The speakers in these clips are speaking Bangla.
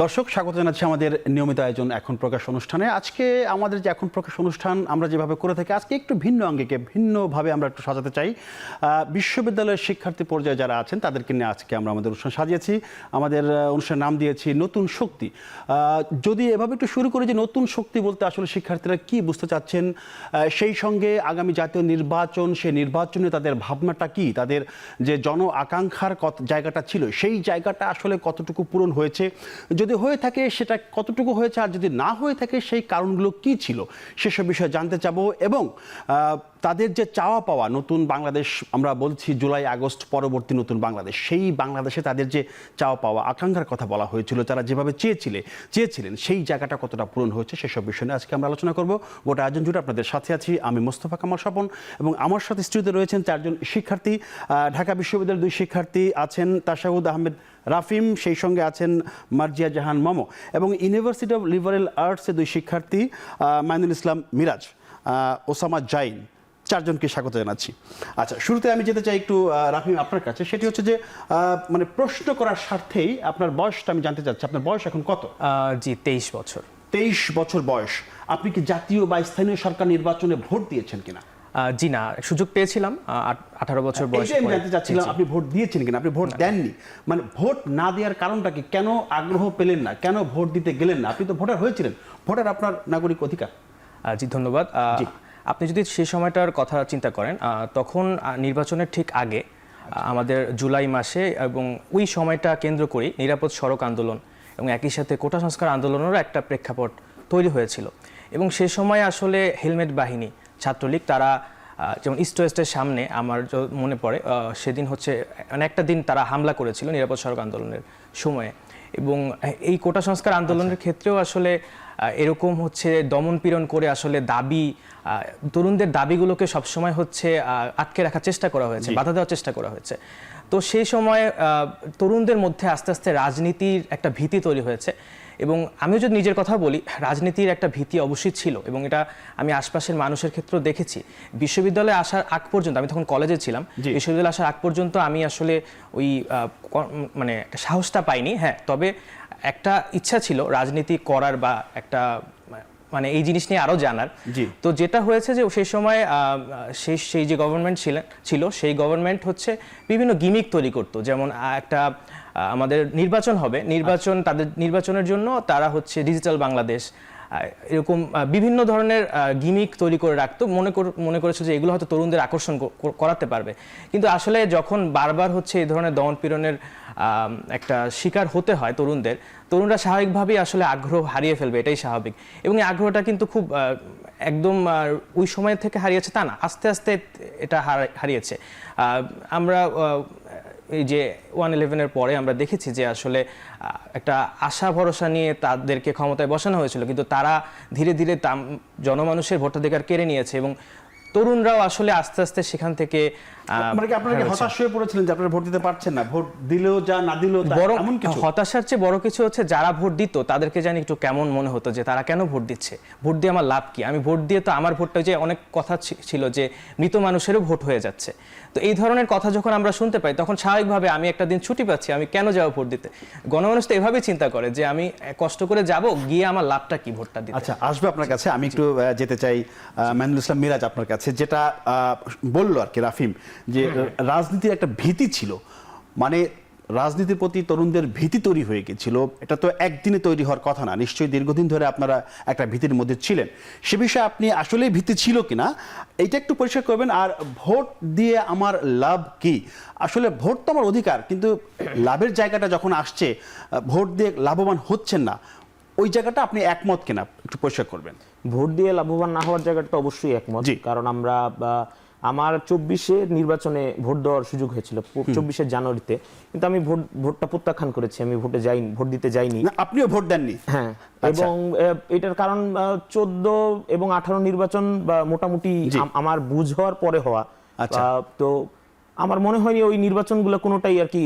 দর্শক স্বাগত জানাচ্ছি আমাদের নিয়মিত আয়োজন এখন প্রকাশ অনুষ্ঠানে। আজকে আমাদের যে এখন প্রকাশ অনুষ্ঠান আমরা যেভাবে করে থাকি আজকে একটু ভিন্ন অঙ্গিকে ভিন্নভাবে আমরা একটু সাজাতে চাই। বিশ্ববিদ্যালয়ের শিক্ষার্থী পর্যায়ে যারা আছেন তাদেরকে নিয়ে আজকে আমরা আমাদের অনুষ্ঠান সাজিয়েছি। আমাদের অনুষ্ঠানের নাম দিয়েছি নতুন শক্তি। যদি এভাবে একটু শুরু করি যে নতুন শক্তি বলতে আসলে শিক্ষার্থীরা কি বুঝতে চাচ্ছেন, সেই সঙ্গে আগামী জাতীয় নির্বাচন, সেই নির্বাচনে তাদের ভাবনাটা কি, তাদের যে জন আকাঙ্ক্ষার জায়গাটা ছিল সেই জায়গাটা আসলে কতটুকু পূরণ হয়েছে, যদি হয়ে থাকে সেটা কতটুকু হয়েছে, আর যদি না হয়ে থাকে সেই কারণগুলো কি ছিল সেসব বিষয়ে জানতে চাবো। এবং তাদের যে চাওয়া পাওয়া নতুন বাংলাদেশ, আমরা বলছি জুলাই আগস্ট পরবর্তী নতুন বাংলাদেশ, সেই বাংলাদেশে তাদের যে চাওয়া পাওয়া আকাঙ্ক্ষার কথা বলা হয়েছিল, তারা যেভাবে চেয়েছিলেন সেই জায়গাটা কতটা পূরণ হয়েছে সেসব বিষয় নিয়ে আজকে আমরা আলোচনা করব। গোটা আয়োজন জুড়ে আপনাদের সাথে আছি আমি মোস্তফা কামাল স্বপন, এবং আমার সাথে স্টুডিওতে রয়েছেন চারজন শিক্ষার্থী। ঢাকা বিশ্ববিদ্যালয়ের দুই শিক্ষার্থী আছেন তাশাহুদ আহমেদ রাফিম, সেই সঙ্গে আছেন মার্জিয়া জাহান মমো, এবং ইউনিভার্সিটি অফ লিবারেল আর্টসের দুই শিক্ষার্থী মাইনুল ইসলাম মিরাজ, ওসামা জাইন। চারজনকে স্বাগত জানাচ্ছি। আচ্ছা, শুরুতে আমি যেতে চাই একটু রাফিম আপনার কাছে, সেটি হচ্ছে যে মানে প্রশ্ন করার স্বার্থেই আপনার বয়সটা আমি জানতে চাচ্ছি। আপনার বয়স এখন কত? জি 23 বছর। 23 বছর বয়স। আপনি কি জাতীয় বা স্থানীয় সরকার নির্বাচনে ভোট দিয়েছেন কিনা? জি না, সুযোগ পেয়েছিলাম 18 বছর বয়সে। আমি জানতে চাচ্ছিলাম আপনি ভোট দিয়েছেন কিনা। আপনি ভোট দেননি, মানে ভোট না দেওয়ার কারণটা কি? কেন আগ্রহ পেলেন না, কেন ভোট দিতে গেলেন না? আপনি তো ভোটার হয়েছিলেন, ভোটার আপনার নাগরিক অধিকার। জি ধন্যবাদ। আপনি যদি সেই সময়টার কথা চিন্তা করেন, তখন নির্বাচনের ঠিক আগে আমাদের জুলাই মাসে, এবং ওই সময়টা কেন্দ্র করে নিরাপদ সড়ক আন্দোলন এবং একই সাথে কোটা সংস্কার আন্দোলনেরও একটা প্রেক্ষাপট তৈরি হয়েছিল। এবং সে সময় আসলে হেলমেট বাহিনী, ছাত্রলীগ, তারা যেমন ইস্ট ওয়েস্টের সামনে আমার মনে পড়ে সেদিন হচ্ছে একটা দিন তারা হামলা করেছিল নিরাপদ সড়ক আন্দোলনের সময়ে। এবং এই কোটা সংস্কার আন্দোলনের ক্ষেত্রেও আসলে এরকম হচ্ছে দমন পীড়ন করে আসলে দাবি, তরুণদের দাবিগুলোকে সবসময় হচ্ছে আটকে রাখার চেষ্টা করা হয়েছে, বাধা দেওয়ার চেষ্টা করা হয়েছে। তো সেই সময় তরুণদের মধ্যে আস্তে আস্তে রাজনীতির একটা ভীতি তৈরি হয়েছে। এবং আমিও যদি নিজের কথা বলি, রাজনীতির একটা ভীতি অবশ্যই ছিল, এবং এটা আমি আশপাশের মানুষের ক্ষেত্রেও দেখেছি। বিশ্ববিদ্যালয়ে আসার আগ পর্যন্ত, আমি তখন কলেজে ছিলাম, বিশ্ববিদ্যালয়ে আসার আগ পর্যন্ত আমি আসলে ওই মানে একটা সাহসটা পাইনি। হ্যাঁ, তবে একটা ইচ্ছা ছিল রাজনীতি করার, বা একটা মানে এই জিনিস নিয়ে আরো জানার। তো যেটা হয়েছে যে সেই সময় সেই যে গভর্নমেন্ট ছিল সেই গভর্নমেন্ট হচ্ছে বিভিন্ন গিমিক তৈরি করতো। যেমন একটা আমাদের নির্বাচন হবে, তাদের নির্বাচনের জন্য তারা হচ্ছে ডিজিটাল বাংলাদেশ, এরকম বিভিন্ন ধরনের গিমিক তৈরি করে রাখতো, মনে করেছে যে এগুলো হয়তো তরুণদের আকর্ষণ করাতে পারবে। কিন্তু আসলে যখন বারবার হচ্ছে এই ধরনের দমন পীড়নের একটা শিকার হতে হয় তরুণরা স্বাভাবিকভাবেই আসলে আগ্রহ হারিয়ে ফেলবে, এটাই স্বাভাবিক। এবং এই আগ্রহটা কিন্তু খুব একদম ওই সময় থেকে হারিয়েছে তা না, আস্তে আস্তে এটা হারিয়েছে। আমরা এই যে 1/11-এর পরে আমরা দেখেছি যে আসলে একটা আশা ভরসা নিয়ে তাদেরকে ক্ষমতায় বসানো হয়েছিল, কিন্তু তারা ধীরে ধীরে জনমানুষের ভোটাধিকার কেড়ে নিয়েছে, এবং তরুণরাও আসলে আস্তে আস্তে সেখান থেকে আপনারা হতাশ হয়ে পড়েছিলেন যে আপনারা ভোট দিতে পারছেন না, ভোট দিলেও যা না দিলেও বড় হতাশার চেয়ে বড় কিছু হচ্ছে যারা ভোট দিত তাদেরকে জানি একটু কেমন মনে হতো যে তারা কেন ভোট দিচ্ছে, ভোট দিয়ে আমার লাভ কি, আমি ভোট দিয়ে তো আমার ভোটটা, যে অনেক কথা ছিল যে মৃত মানুষেরও ভোট হয়ে যাচ্ছে। তো এই ধরনের কথা যখন আমরা শুনতে পাই তখন স্বাভাবিকভাবে আমি একটা দিন ছুটি পাচ্ছি, আমি কেন যাবো ভোট দিতে? গণমানুষ তো এভাবেই চিন্তা করে যে আমি কষ্ট করে যাব, গিয়ে আমার লাভটা কি ভোটটা দিতে। আচ্ছা, আসবে আপনার কাছে। আমি একটু যেতে চাই মাইনুল ইসলাম মিরাজ আপনার কাছে, যেটা বললো আর কি রাফিম, যে রাজনীতির একটা ভীতি ছিল, মানে রাজনীতির প্রতি তরুণদের ভীতি তৈরি হয়ে গেছিল। এটা তো একদিনে তৈরি হওয়ার কথা না, নিশ্চয়ই দীর্ঘদিন ধরে আপনারা একটা ভীতির মধ্যে ছিলেন। সে বিষয়ে আপনি আসলেই ভীতি ছিল কিনা এইটা একটু পরিষ্কার করবেন। আর ভোট দিয়ে আমার লাভ কি? আসলে ভোট তো আমার অধিকার, কিন্তু লাভের জায়গাটা যখন আসছে, ভোট দিয়ে লাভবান হচ্ছেন না, ওই জায়গাটা আপনি একমত কিনা একটু পরিষ্কার করবেন। ভোট দিয়ে লাভবান না হওয়ার জায়গাটা তো অবশ্যই একমত, কারণ আমরা আমার 24-এর নির্বাচনে ভোট দেওয়ার সুযোগ হয়েছিল 24-এর জানুয়ারিতে, কিন্তু আমি ভোটটা প্রত্যাখ্যান করেছি, আমি ভোট দিতে যাইনি। আপনিও ভোট দেননি? হ্যাঁ, এবং এটার কারণ 14 এবং 18 নির্বাচন মোটামুটি আমার বুঝ হওয়ার পরে হওয়া। তো আমার মনে হয়নি ওই নির্বাচনগুলো কোনোটাই আর কি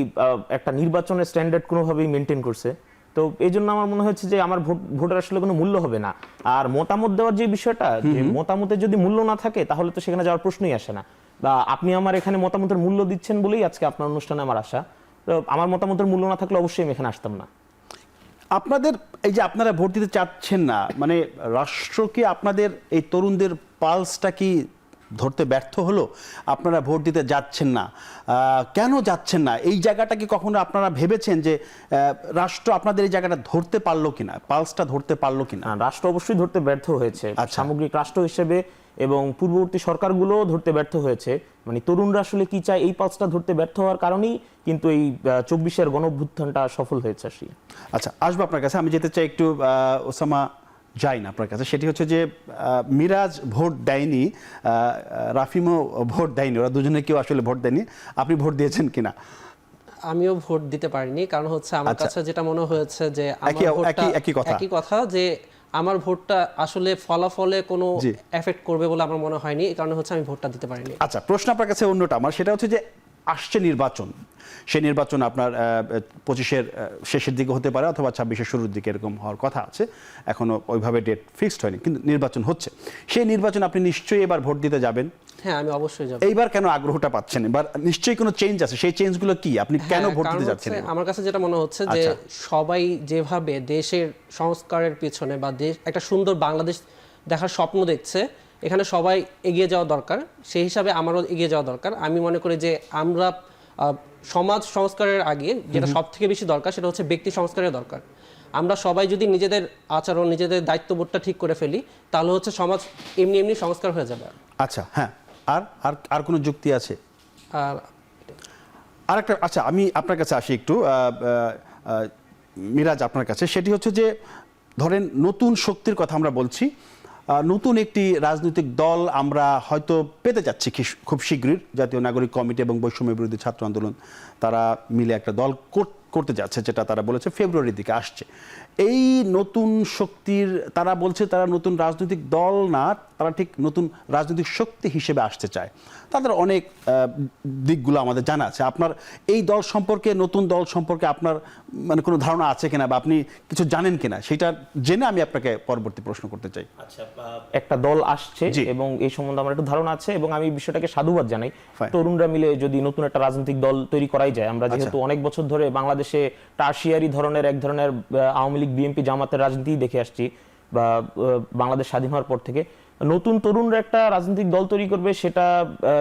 একটা নির্বাচনের স্ট্যান্ডার্ড কোনোভাবেই মেনটেন করছে। তো এই জন্য আমার মনে হচ্ছে যে আমার ভোটের আসলে কোনো মূল্য হবে না। আর মতামত দেওয়ার যে বিষয়টা, যে মতামতের যদি মূল্য না থাকে তাহলে তো সেখানে যাওয়ার প্রশ্নই আসে না। বা আপনি আমার এখানে মতামতের মূল্য দিচ্ছেন বলেই আজকে আপনার অনুষ্ঠানে আমার আসা। তো আমার মতামতের মূল্য না থাকলে অবশ্যই আমি এখানে আসতাম না। আপনাদের এই যে আপনারা ভোট দিতে চাচ্ছেন না, মানে রাষ্ট্র কি আপনাদের এই তরুণদের পালসটা কি ধরতে ব্যর্থ হলো? আপনারা ভোট দিতে যাচ্ছেন না, কেন যাচ্ছেন না? এই জায়গাটা কি কখনো আপনারা ভেবেছেন যে রাষ্ট্র আপনাদের এই জায়গাটা ধরতে পারলো কিনা, পালসটা ধরতে পারলো কিনা? রাষ্ট্র অবশ্যই ধরতে ব্যর্থ হয়েছে, আচ্ছা। সামগ্রিক রাষ্ট্র হিসেবে এবং পূর্ববর্তী সরকারগুলো ধরতে ব্যর্থ হয়েছে। মানে তরুণরা আসলে কি চায় এই পালসটা ধরতে ব্যর্থ হওয়ার কারণেই কিন্তু এই 24-এর গণঅভ্যুত্থানটা সফল হয়েছে আসলে। আচ্ছা, আসবো আপনার কাছে। আমি যেতে চাই একটু ওসামা যাই না আপনার কাছে। সেটি হচ্ছে যে মিরাজ ভোট দেয়নি, রাফিমও ভোট দেয়নি, ওরা দুজনে কেউ আসলে ভোট দেয়নি। আপনি ভোট দিয়েছেন কিনা? আমিও ভোট দিতে পারিনি, কারণ হচ্ছে আমার আচ্ছা। কাছে যেটা মনে হয়েছে যে আমার একই- ভোটটা একই কথা। একই কথা, যে আমার ভোটটা আসলে ফলাফলে কোনো জি। এফেক্ট করবে বলে আমার মনে হয়নি, এই কারণে হচ্ছে আমি ভোটটা দিতে পারিনি। আচ্ছা, প্রশ্ন আপনার কাছে অন্যটা আমার, সেটা হচ্ছে যে আসছে নির্বাচন, সেই নির্বাচন আপনার 25-এর শেষের দিকে হতে পারে অথবা 26-এর শুরুর দিকে এরকম হওয়ার কথা আছে। এখনো ওইভাবে ডেট ফিক্সড হয়নি, কিন্তু নির্বাচন হচ্ছে। সেই নির্বাচন আপনি নিশ্চয়ই এবার ভোট দিতে যাবেন। হ্যাঁ, আমি অবশ্যই যাব। এইবার কেন আগ্রহটা পাচ্ছেন? এবার নিশ্চয়ই কোনো চেঞ্জ আছে, সেই চেঞ্জগুলো কি? আপনি কেন হ্যাঁ, ভোট কারণ দিতে যাচ্ছেন? হচ্ছে আমার কাছে যেটা মনে হচ্ছে যে আচ্ছা। সবাই যেভাবে দেশের সংস্কারের পিছনে বা দেশ একটা সুন্দর বাংলাদেশ দেখার স্বপ্ন দেখছে, এখানে সবাই এগিয়ে যাওয়া দরকার। সেই হিসাবে আমারও এগিয়ে যাওয়া দরকার। আমি মনে করি যে আমরা সমাজ সংস্কারের আগে যেটা সব থেকে বেশি দরকার সেটা হচ্ছে ব্যক্তি সংস্কারের দরকার। আমরা সবাই যদি নিজেদের আচরণ, নিজেদের দায়িত্ববোধটা ঠিক করে ফেলি, তাহলে হচ্ছে সমাজ এমনি এমনি সংস্কার হয়ে যাবে। আচ্ছা, হ্যাঁ, আর আর আর কোনো যুক্তি আছে? আর আরেকটা, আচ্ছা আমি আপনার কাছে আসি একটু, মিরাজ আপনার কাছে। সেটি হচ্ছে যে ধরেন নতুন শক্তির কথা আমরা বলছি, নতুন একটি রাজনৈতিক দল আমরা হয়তো পেতে যাচ্ছি খুব শীঘ্রই। জাতীয় নাগরিক কমিটি এবং বৈষম্য বিরোধী ছাত্র আন্দোলন তারা মিলে একটা দল করতে যাচ্ছে, যেটা তারা বলেছে ফেব্রুয়ারির দিকে আসছে। এই নতুন শক্তির, তারা বলছে তারা নতুন রাজনৈতিক দল না, তারা ঠিক নতুন রাজনৈতিক শক্তি হিসেবে আসতে চায়। তাদের অনেক দিকগুলো আমাদের জানা আছে। আপনার এই দল সম্পর্কে, নতুন দল সম্পর্কে আপনার মানে কোনো ধারণা আছে কিনা, বা আপনি কিছু জানেন কিনা, সেটা জেনে আমি আপনাকে পরবর্তী প্রশ্ন করতে চাই। আচ্ছা, একটা দল আসছে জি। এবং এই সম্বন্ধে আমার একটু ধারণা আছে এবং আমি বিষয়টাকে সাধুবাদ জানাই। Fine. তরুণরা মিলে যদি নতুন একটা রাজনৈতিক দল তৈরি করাই যায়, আমরা যেহেতু অনেক বছর ধরে বাংলাদেশে টার্সিয়ারি ধরনের এক ধরনের আওয়ামী লীগ, বিএনপি, জামাতের রাজনীতি দেখে আসছি, বা বাংলাদেশ স্বাধীন হওয়ার পর থেকে নতুন তরুণরা একটা রাজনৈতিক দল তৈরি করবে,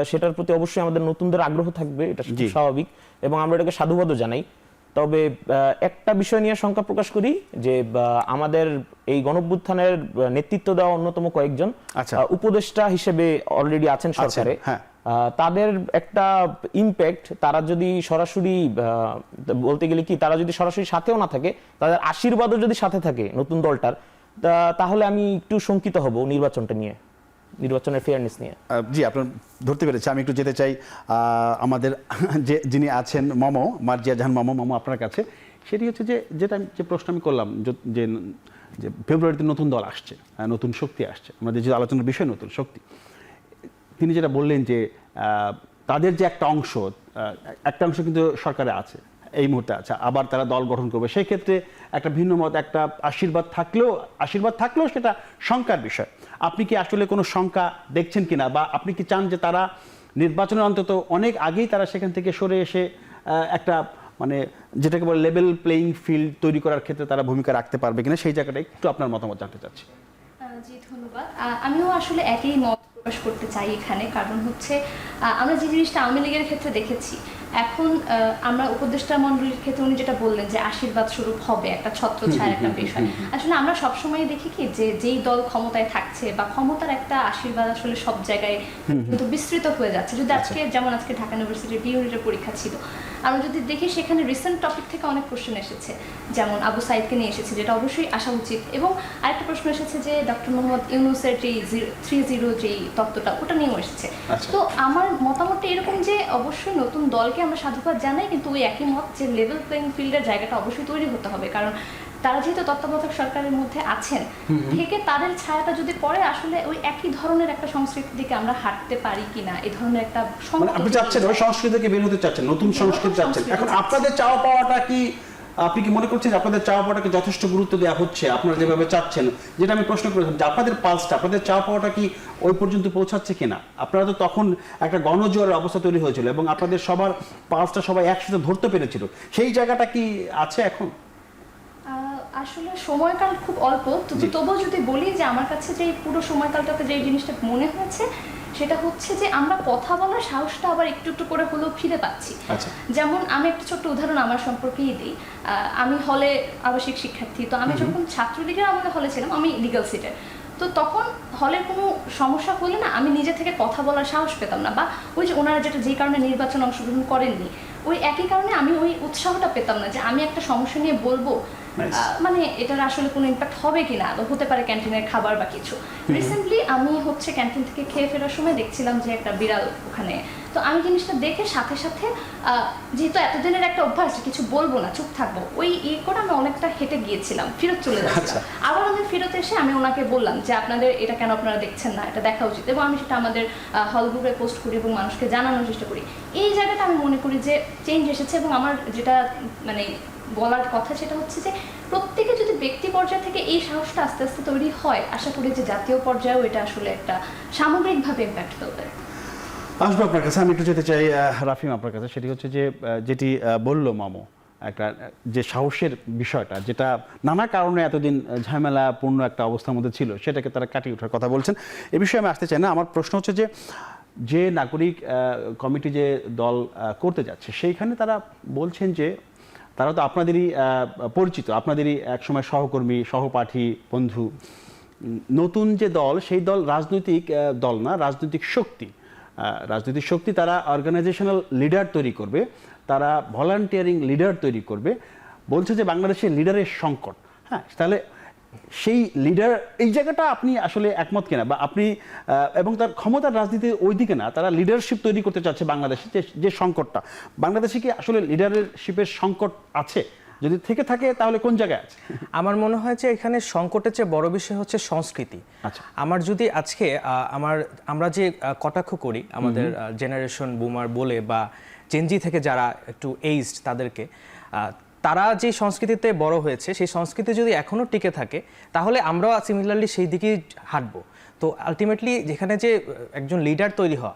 সেটার প্রতি অবশ্যই আমাদের নতুনদের আগ্রহ থাকবে, এটা খুব জি। স্বাভাবিক এবং আমরা এটাকে সাধুবাদও জানাই। তবে একটা বিষয় নিয়ে শঙ্কা প্রকাশ করি যে আমাদের এই গণঅভ্যুত্থানের নেতৃত্ব দেওয়া অন্যতম কয়েকজন আচ্ছা। উপদেষ্টা হিসেবে অলরেডি আছেন সরকারে। হ্যাঁ। তাদের একটা ইমপ্যাক্ট, তারা যদি সরাসরি বলতে গেলে কি, তারা যদি সরাসরি সাথেও না থাকে, তাদের আশীর্বাদও যদি সাথে থাকে নতুন দলটার, তাহলে আমি একটু শঙ্কিত হব নির্বাচনটা নিয়ে, নির্বাচনের ফেয়ারনেস নিয়ে। জি, আপনার ধরতে পেরেছি। আমি একটু যেতে চাই আমাদের যিনি আছেন মার্জিয়া জাহান মামো আপনার কাছে। সেটি হচ্ছে যে প্রশ্ন আমি করলাম, যে ফেব্রুয়ারিতে নতুন দল আসছে, নতুন শক্তি আসছে, আমাদের যে আলোচনার বিষয় নতুন শক্তি, তিনি যেটা বললেন যে তাদের যে একটা অংশ কিন্তু সরকারে আছে এই মুহূর্তে আছে, আবার তারা দল গঠন করবে। সেই ক্ষেত্রে একটা ভিন্ন মত, একটা আশীর্বাদ থাকলেও সেটা শঙ্কার বিষয়। আপনি কি আসলে কোনো শঙ্কা দেখছেন কিনা, বা আপনি কি চান যে তারা নির্বাচনের অন্তত অনেক আগেই তারা সেখান থেকে সরে এসে একটা মানে যেটাকে বলে লেভেল প্লেইং ফিল্ড তৈরি করার ক্ষেত্রে তারা ভূমিকা রাখতে পারবে কিনা, সেই জায়গাটা একটু আপনার মতামত জানতে চাচ্ছি। জি, ধন্যবাদ। আমিও আসলে একই মত প্রকাশ করতে চাই এখানে, কারণ হচ্ছে আমরা যে জিনিসটা আওয়ামী লীগের ক্ষেত্রে দেখেছি, এখন আমরা উপদেষ্টা মণ্ডলীর ক্ষেত্রে উনি যেটা বললেন যে আশীর্বাদ স্বরূপ হবে একটা ছত্রছায়ার একটা বিষয়, আসলে আমরা সবসময় দেখি কি যে যেই দল ক্ষমতায় থাকছে বা ক্ষমতার একটা আশীর্বাদ আসলে সব জায়গায় কিন্তু বিস্তৃত হয়ে যাচ্ছে। যদি আজকে যেমন আজকে ঢাকা ইউনিভার্সিটির বি ইউনিটের পরীক্ষা ছিল, আমরা যদি দেখি সেখানে রিসেন্ট টপিক থেকে অনেক প্রশ্ন এসেছে, যেমন আবু সাইদকে নিয়ে এসেছে, যেটা অবশ্যই আসা উচিত, এবং আরেকটা প্রশ্ন এসেছে যে ডক্টর মোহাম্মদ ইউনূসের যে 3-0 যেই তত্ত্বটা, ওটা নিয়েও এসেছে। তো আমার মতামতটা এরকম যে অবশ্যই নতুন দলকে আমরা সাধুবাদ জানাই, কিন্তু ওই একই মত যে লেভেল প্লেইং ফিল্ডের জায়গাটা অবশ্যই তৈরি হতে হবে, কারণ তারা যেহেতু তত্ত্বাবধায়ক সরকারের মধ্যে আছেন, থেকে তাদের ছায়াটা যদি পড়ে, আসলে ওই একই ধরনের একটা সংস্কৃতির দিকে আমরা হাঁটতে পারি কিনা, এই ধরনের একটা আপনি চাচ্ছেন ওই সংস্কৃতি থেকে বের হতে চাচ্ছেন, নতুন সংস্কৃতি চাচ্ছেন। এখন আপনাদের চাওয়া পাওয়াটা কি, আপনি কি মনে করছেন যে আপনাদের চাওয়া পাওয়াটাকে যথেষ্ট গুরুত্ব দেওয়া হচ্ছে? আপনারা যেভাবে চাচ্ছেন, যেটা আমি প্রশ্ন করেছিলাম, যে আপনাদের পালসটা, আপনাদের চাওয়া পাওয়াটা কি ওই পর্যন্ত পৌঁছাচ্ছে কিনা? আপনারা তো তখন একটা গণজোয়ারের অবস্থা তৈরি হয়েছিল এবং আপনাদের সবার পালসটা সবাই একসাথে ধরতে পেরেছিল, সেই জায়গাটা কি আছে এখন? আসলে সময়কাল খুব অল্প, তবুও যদি বলি যে আমার কাছে যে পুরো সময়কালটাতে যে জিনিসটা মনে হয়েছে সেটা হচ্ছে যে আমরা কথা বলার সাহসটা আবার একটু একটু করে হলেও ফিরে পাচ্ছি। যেমন আমি একটা ছোট্ট উদাহরণ আমার সম্পর্কেই দিই। আমি হলে আবাসিক শিক্ষার্থী, তো আমি যখন ছাত্রলীগের আমলে হলে ছিলাম, আমি লিগ্যাল সিটের, তো তখন হলের কোনো সমস্যা হলে না আমি নিজে থেকে কথা বলার সাহস পেতাম না, বা ওই যে ওনারা যেই কারণে নির্বাচনে অংশগ্রহণ করেননি, ওই একই কারণে আমি ওই উৎসাহটা পেতাম না যে আমি একটা সমস্যা নিয়ে বলবো, মানে এটার আসলে কোনো ইম্প্যাক্ট হবে কিনা, হতে পারে ক্যান্টিনের খাবার বা কিছু। রিসেন্টলি আমি হচ্ছে ক্যান্টিন থেকে খেয়ে ফেরার সময় দেখছিলাম যে একটা বিড়াল ওখানে, তো আমি জিনিসটা দেখে সাথে সাথে যেহেতু এতদিনের একটা অভ্যাস কিছু বলবো না, চুপ থাকবো, ওই করে আমি অনেকটা হেঁটে গিয়েছিলাম, ফেরত চলে যাচ্ছিলাম। আবার আমি ফেরত এসে আমি ওনাকে বললাম যে আপনাদের এটা কেন আপনারা দেখছেন না, এটা দেখা উচিত, এবং আমি সেটা আমাদের হল গ্রুপে পোস্ট করি এবং মানুষকে জানানোর চেষ্টা করি। এই জায়গাটা আমি মনে করি যে চেঞ্জ এসেছে, এবং আমার যেটা মানে বলার কথা সেটা হচ্ছে যে প্রত্যেকে যদি ব্যক্তি পর্যায় থেকে এই সাহসটা আস্তে আস্তে তৈরি হয়, আশা করি যে জাতীয় পর্যায়েও এটা আসলে একটা সামগ্রিকভাবে ইম্প্যাক্ট ফেলবে। আসবো আপনার কাছে, আমি একটু যেতে চাই রাফিম আপনার কাছে। সেটি হচ্ছে যে যেটি বললো মামু, একটা যে সাহসের বিষয়টা, যেটা নানা কারণে এতদিন ঝামেলাপূর্ণ একটা অবস্থার মধ্যে ছিল, সেটাকে তারা কাটিয়ে ওঠার কথা বলছেন। এ বিষয়ে আমি আসতে চাই না। আমার প্রশ্ন হচ্ছে যে নাগরিক কমিটি যে দল করতে যাচ্ছে, সেইখানে তারা বলছেন যে তারা তো আপনাদেরই পরিচিত, আপনাদেরই একসময় সহকর্মী, সহপাঠী, বন্ধু। নতুন যে দল, সেই দল রাজনৈতিক দল না, রাজনৈতিক শক্তি। রাজনৈতিক শক্তি, তারা অর্গানাইজেশনাল লিডার তৈরি করবে, তারা ভলান্টিয়ারিং লিডার তৈরি করবে। বলছে যে বাংলাদেশের লিডারের সংকট। হ্যাঁ, তাহলে সেই লিডার, এই জায়গাটা আপনি আসলে একমত কিনা, বা আপনি এবং তার ক্ষমতার রাজনীতি ওই দিকে না, তারা লিডারশিপ তৈরি করতে চাচ্ছে বাংলাদেশে, যে সংকটটা, বাংলাদেশে কি আসলে লিডারশিপের সংকট আছে? যদি থেকে থাকে তাহলে কোন জায়গায় আছে? আমার মনে হয় যে এখানে সংকটের চেয়ে বড় বিষয় হচ্ছে সংস্কৃতি। আচ্ছা, আমার যদি আজকে আমরা যে কটাক্ষ করি আমাদের জেনারেশন বুমার বলে, বা জেনজি থেকে যারা একটু এইজড তাদেরকে, তারা যে সংস্কৃতিতে বড় হয়েছে, সেই সংস্কৃতি যদি এখনো টিকে থাকে তাহলে আমরাও সিমিলারলি সেই দিকেই হাঁটবো। তো আলটিমেটলি যেখানে যে একজন লিডার তৈরি হওয়া,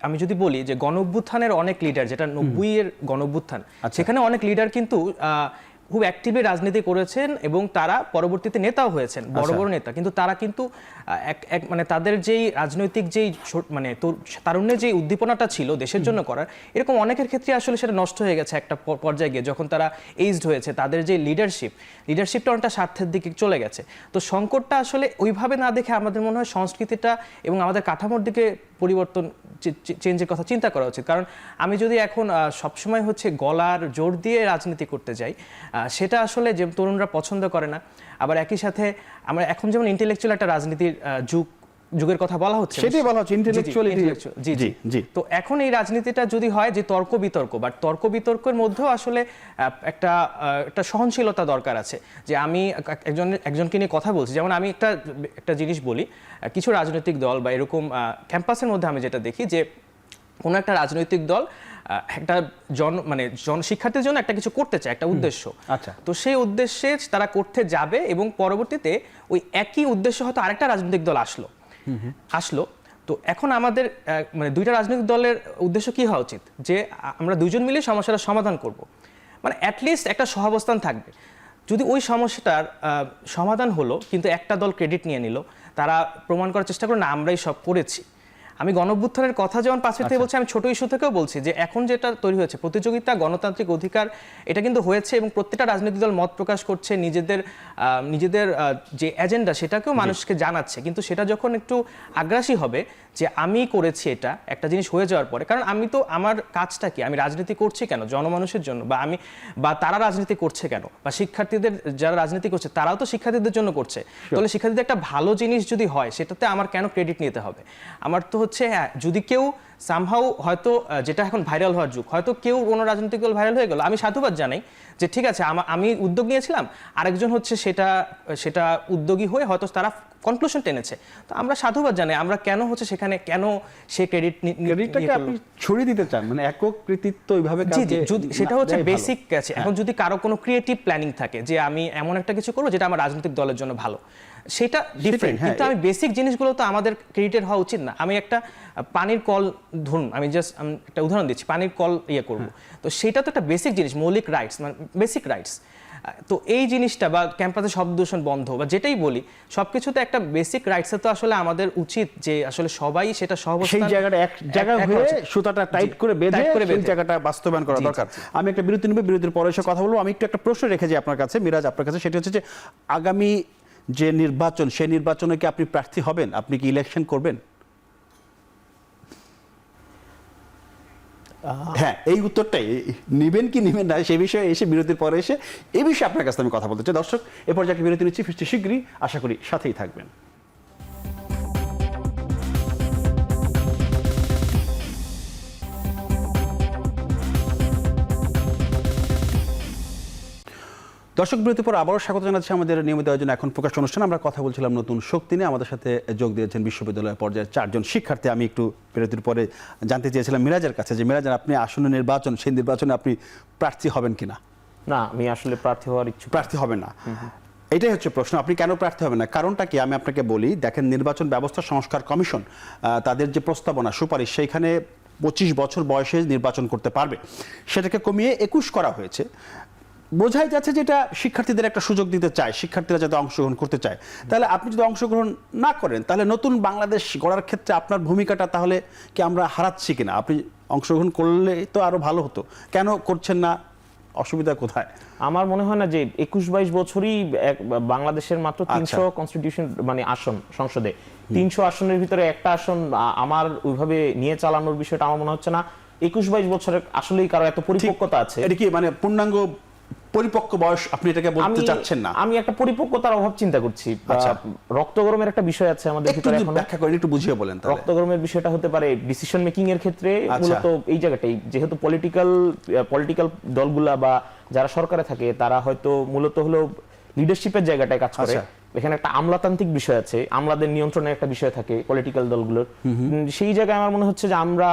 আমি যদি বলি যে গণ-অভ্যুত্থানের অনেক লিডার, যেটা 90-এর গণ-অভ্যুত্থান, সেখানে অনেক লিডার কিন্তু খুব অ্যাক্টিভলি রাজনীতি করেছেন এবং তারা পরবর্তীতে নেতাও হয়েছেন, বড় বড় নেতা। কিন্তু তারা কিন্তু মানে তাদের যেই রাজনৈতিক যেই মানে তারুণ্যের যেই উদ্দীপনাটা ছিল দেশের জন্য করার, এরকম অনেকের ক্ষেত্রে আসলে সেটা নষ্ট হয়ে গেছে একটা পর্যায়ে গিয়ে, যখন তারা এইজড হয়েছে। তাদের যে লিডারশিপটা অনেকটা স্বার্থের দিকে চলে গেছে। তো সংকটটা আসলে ওইভাবে না দেখে আমাদের মনে হয় সংস্কৃতিটা এবং আমাদের কাঠামোর দিকে পরিবর্তন, চেঞ্জের কথা চিন্তা করা উচিত। কারণ আমি যদি এখন সবসময় হচ্ছে গলার জোর দিয়ে রাজনীতি করতে যাই, সেটা আসলে যে তরুণরা পছন্দ করে না। আবার একই সাথে আমরা এখন যেমন ইন্টেলেকচুয়াল একটা রাজনীতির যুগের কথা বলা হচ্ছে, সেটাই বলা হচ্ছে ইন্টেলেকচুয়ালিটি। জি জি জি। তো এখন এই রাজনীতিটা যদি হয় যে তর্ক বিতর্ক, বাট তর্ক বিতর্কের মধ্যেও আসলে একটা সহনশীলতা দরকার আছে। যে আমি একজনকে নিয়ে কথা বলছি, যেমন আমি একটা জিনিস বলি, কিছু রাজনৈতিক দল বা এরকম ক্যাম্পাসের মধ্যে আমি যেটা দেখি যে কোনো একটা রাজনৈতিক দল একটা শিক্ষার্থীর জন্য একটা কিছু করতে চায়, একটা উদ্দেশ্য। আচ্ছা, তো সেই উদ্দেশ্যে তারা করতে যাবে এবং পরবর্তীতে ওই একই উদ্দেশ্য হয়তো আরেকটা রাজনৈতিক দল আসলো। তো এখন আমাদের মানে দুইটা রাজনৈতিক দলের উদ্দেশ্য কি হওয়া উচিত? যে আমরা দুইজন মিলে সমস্যাটা সমাধান করব, মানে অ্যাটলিস্ট একটা সহাবস্থান থাকবে। যদি ওই সমস্যাটার সমাধান হলো কিন্তু একটা দল ক্রেডিট নিয়ে নিল, তারা প্রমাণ করার চেষ্টা করলো না আমরাই সব করেছি। আমি গণ-অভ্যুত্থানের কথা যেমন পাঁচ থেকে বলছি, আমি ছোট ইস্যু থেকেও বলছি যে এখন যেটা তৈরি হয়েছে প্রতিযোগিতা, গণতান্ত্রিক অধিকার, এটা কিন্তু হয়েছে এবং প্রত্যেকটা রাজনৈতিক দল মত প্রকাশ করছে, নিজেদের যে এজেন্ডা সেটাকেও মানুষকে জানাচ্ছে। কিন্তু সেটা যখন একটু আগ্রাসী হবে যে আমি করেছি এটা একটা জিনিস হয়ে যাওয়ার পরে, কারণ আমি তো আমার কাজটা কি, আমি রাজনীতি করছি কেন? জনমানুষের জন্য, বা তারা রাজনীতি করছে কেন? বা শিক্ষার্থীদের যারা রাজনীতি করছে তারাও তো শিক্ষার্থীদের জন্য করছে। তাহলে শিক্ষার্থীদের একটা ভালো জিনিস যদি হয় সেটাতে আমার কেন ক্রেডিট নিতে হবে? আমার তো হচ্ছে হ্যাঁ, যদি কেউ সামহাউ হয়তো, যেটা এখন ভাইরাল হওয়ার যুগ, হয়তো কেউ কোনো রাজনৈতিক দল ভাইরাল হয়ে গেল, আমি সাধুবাদ জানাই যে ঠিক আছে, আমি উদ্যোগ নিয়েছিলাম, আরেকজন হচ্ছে সেটা উদ্যোগী হয়ে হয়তো তারা কনক্লুশন টেনেছে, তো আমরা সাধুবাদ জানাই। আমরা কেন হচ্ছে সেখানে কেন সে ক্রেডিটটাকে আপনি ছড়িয়ে দিতে চান, মানে একক কৃতিত্ব ওইভাবে? সেটা হচ্ছে বেসিক আছে। এখন যদি কারো কোনো ক্রিয়েটিভ প্ল্যানিং থাকে যে আমি এমন একটা কিছু করবো যেটা আমার রাজনৈতিক দলের জন্য ভালো, সেটা ডিফারেন্ট, কিন্তু আমি বেসিক জিনিসগুলো তো আমাদের ক্রেডিটেড হওয়া উচিত না। আমি একটা পানির কল ধরুন, আমি একটা উদাহরণ দিচ্ছি, পানির কল করবো, তো সেটা তো একটা বেসিক জিনিস, মৌলিক রাইটস, মানে বেসিক রাইটস। তো এই জিনিসটা বা ক্যাম্পাসে শব্দ দূষণ বন্ধ বা যেটাই বলি সবকিছুতে একটা বেসিক রাইটসে তো আসলে আমাদের উচিত যে আসলে সবাই সেটা সেই সহাবস্থান জায়গাটা এক জায়গায় এক হয়ে হওয়া উচিত। সুতাটা টাইট করে বেঁধে টাইট করে সেই বেঁধে। জায়গাটা বাস্তবায়ন করা দরকার। আমি একটা বিরতি নেব, বিরতির পরে এসে কথা বলবো। আমি একটু একটা প্রশ্ন রেখে যাই আপনার কাছে, মিরাজ আপনার কাছে, সেটা হচ্ছে যে আগামী যে নির্বাচন, সেই নির্বাচনে কি আপনি প্রার্থী হবেন? আপনি কি ইলেকশন করবেন? হ্যাঁ, এই উত্তরটাই নিবেন কি নিবেন না সেই বিষয়ে এসে বিরতির পরে এসে এই বিষয়ে আপনার কাছে আমি কথা বলতে চাই। দর্শক, এরপর যাকে বিরতি নিচ্ছি, ফিরছি শীঘ্রই, আশা করি সাথেই থাকবেন। দর্শক, বিরতির পর আবারও স্বাগত জানাচ্ছি আমাদের নিয়মিত আয়োজন এখন প্রকাশ অনুষ্ঠান। আমরা কথা বলছিলাম নতুন শক্তি নিয়ে। আমাদের সাথে যোগ দিয়েছেন বিশ্ববিদ্যালয় পর্যায়ের 4 জন শিক্ষার্থী। আমি একটু বিরতির পরে জানতে চেয়েছিলাম মিরাজের কাছে যে মিরাজ, আপনি আসন্ন নির্বাচন, সেই নির্বাচনে আপনি প্রার্থী হবেন কিনা? না, আমি আসলে প্রার্থী হওয়ার ইচ্ছুক। প্রার্থী হবেন না, এটাই হচ্ছে প্রশ্ন। আপনি কেন প্রার্থী হবেন না, কারণটা কি? আমি আপনাকে বলি, দেখেন, নির্বাচন ব্যবস্থা সংস্কার কমিশন তাদের যে প্রস্তাবনা, সুপারিশ, সেইখানে 25 বছর বয়সে নির্বাচন করতে পারবে, সেটাকে কমিয়ে 21 করা হয়েছে। বোঝাই যাচ্ছে যে এটা শিক্ষার্থীদের একটা সুযোগ দিতে চায়, শিক্ষার্থীরা যাতে অংশগ্রহণ করতে চায়। তাহলে আপনি যদি অংশগ্রহণ না করেন, তাহলে নতুন বাংলাদেশ গড়ার ক্ষেত্রে আপনার ভূমিকাটা তাহলে কি আমরা হারাচ্ছি কিনা? আপনি অংশগ্রহণ করলে তো আরো ভালো হতো, কেন করছেন না? অসুবিধা কোথায়? আমার মনে হয় না যে 21-22 বছরই বাংলাদেশের মাত্র 300 কনস্টিটিউশন মানে আসন, সংসদে 300 আসনের ভিতরে একটা আসন আমার ওইভাবে নিয়ে চালানোর বিষয়টা আমার মনে হচ্ছে না। 21-22 বছরের আসলেই কারো এত পরিপক্কতা আছে। এটা কি মানে পূর্ণাঙ্গ পরিপক্ক বয়স আপনি এটাকে বলতে চাচ্ছেন না? আমি একটা পরিপক্কতার অভাব চিন্তা করছি। আচ্ছা। রক্ত গরমের একটা বিষয় আছে আমাদের একটু ভিতরে যদি এখন। ব্যাখ্যা করেন, একটু বুঝিয়ে বলেন তাহলে। রক্ত গরমের বিষয়টা হতে পারে ডিসিশন মেকিং এর ক্ষেত্রে, আচ্ছা। মূলত এই জায়গাটাই, যেহেতু পলিটিক্যাল দলগুলা বা যারা সরকারে থাকে তারা হয়তো মূলত হলো লিডারশিপের জায়গাটায় কাজ করে। আচ্ছা। এখানে একটা আমলাতান্ত্রিক বিষয় আছে, আমলাদের নিয়ন্ত্রণের একটা বিষয় থাকে পলিটিক্যাল দলগুলোর। সেই জায়গায় আমার মনে হচ্ছে যে আমরা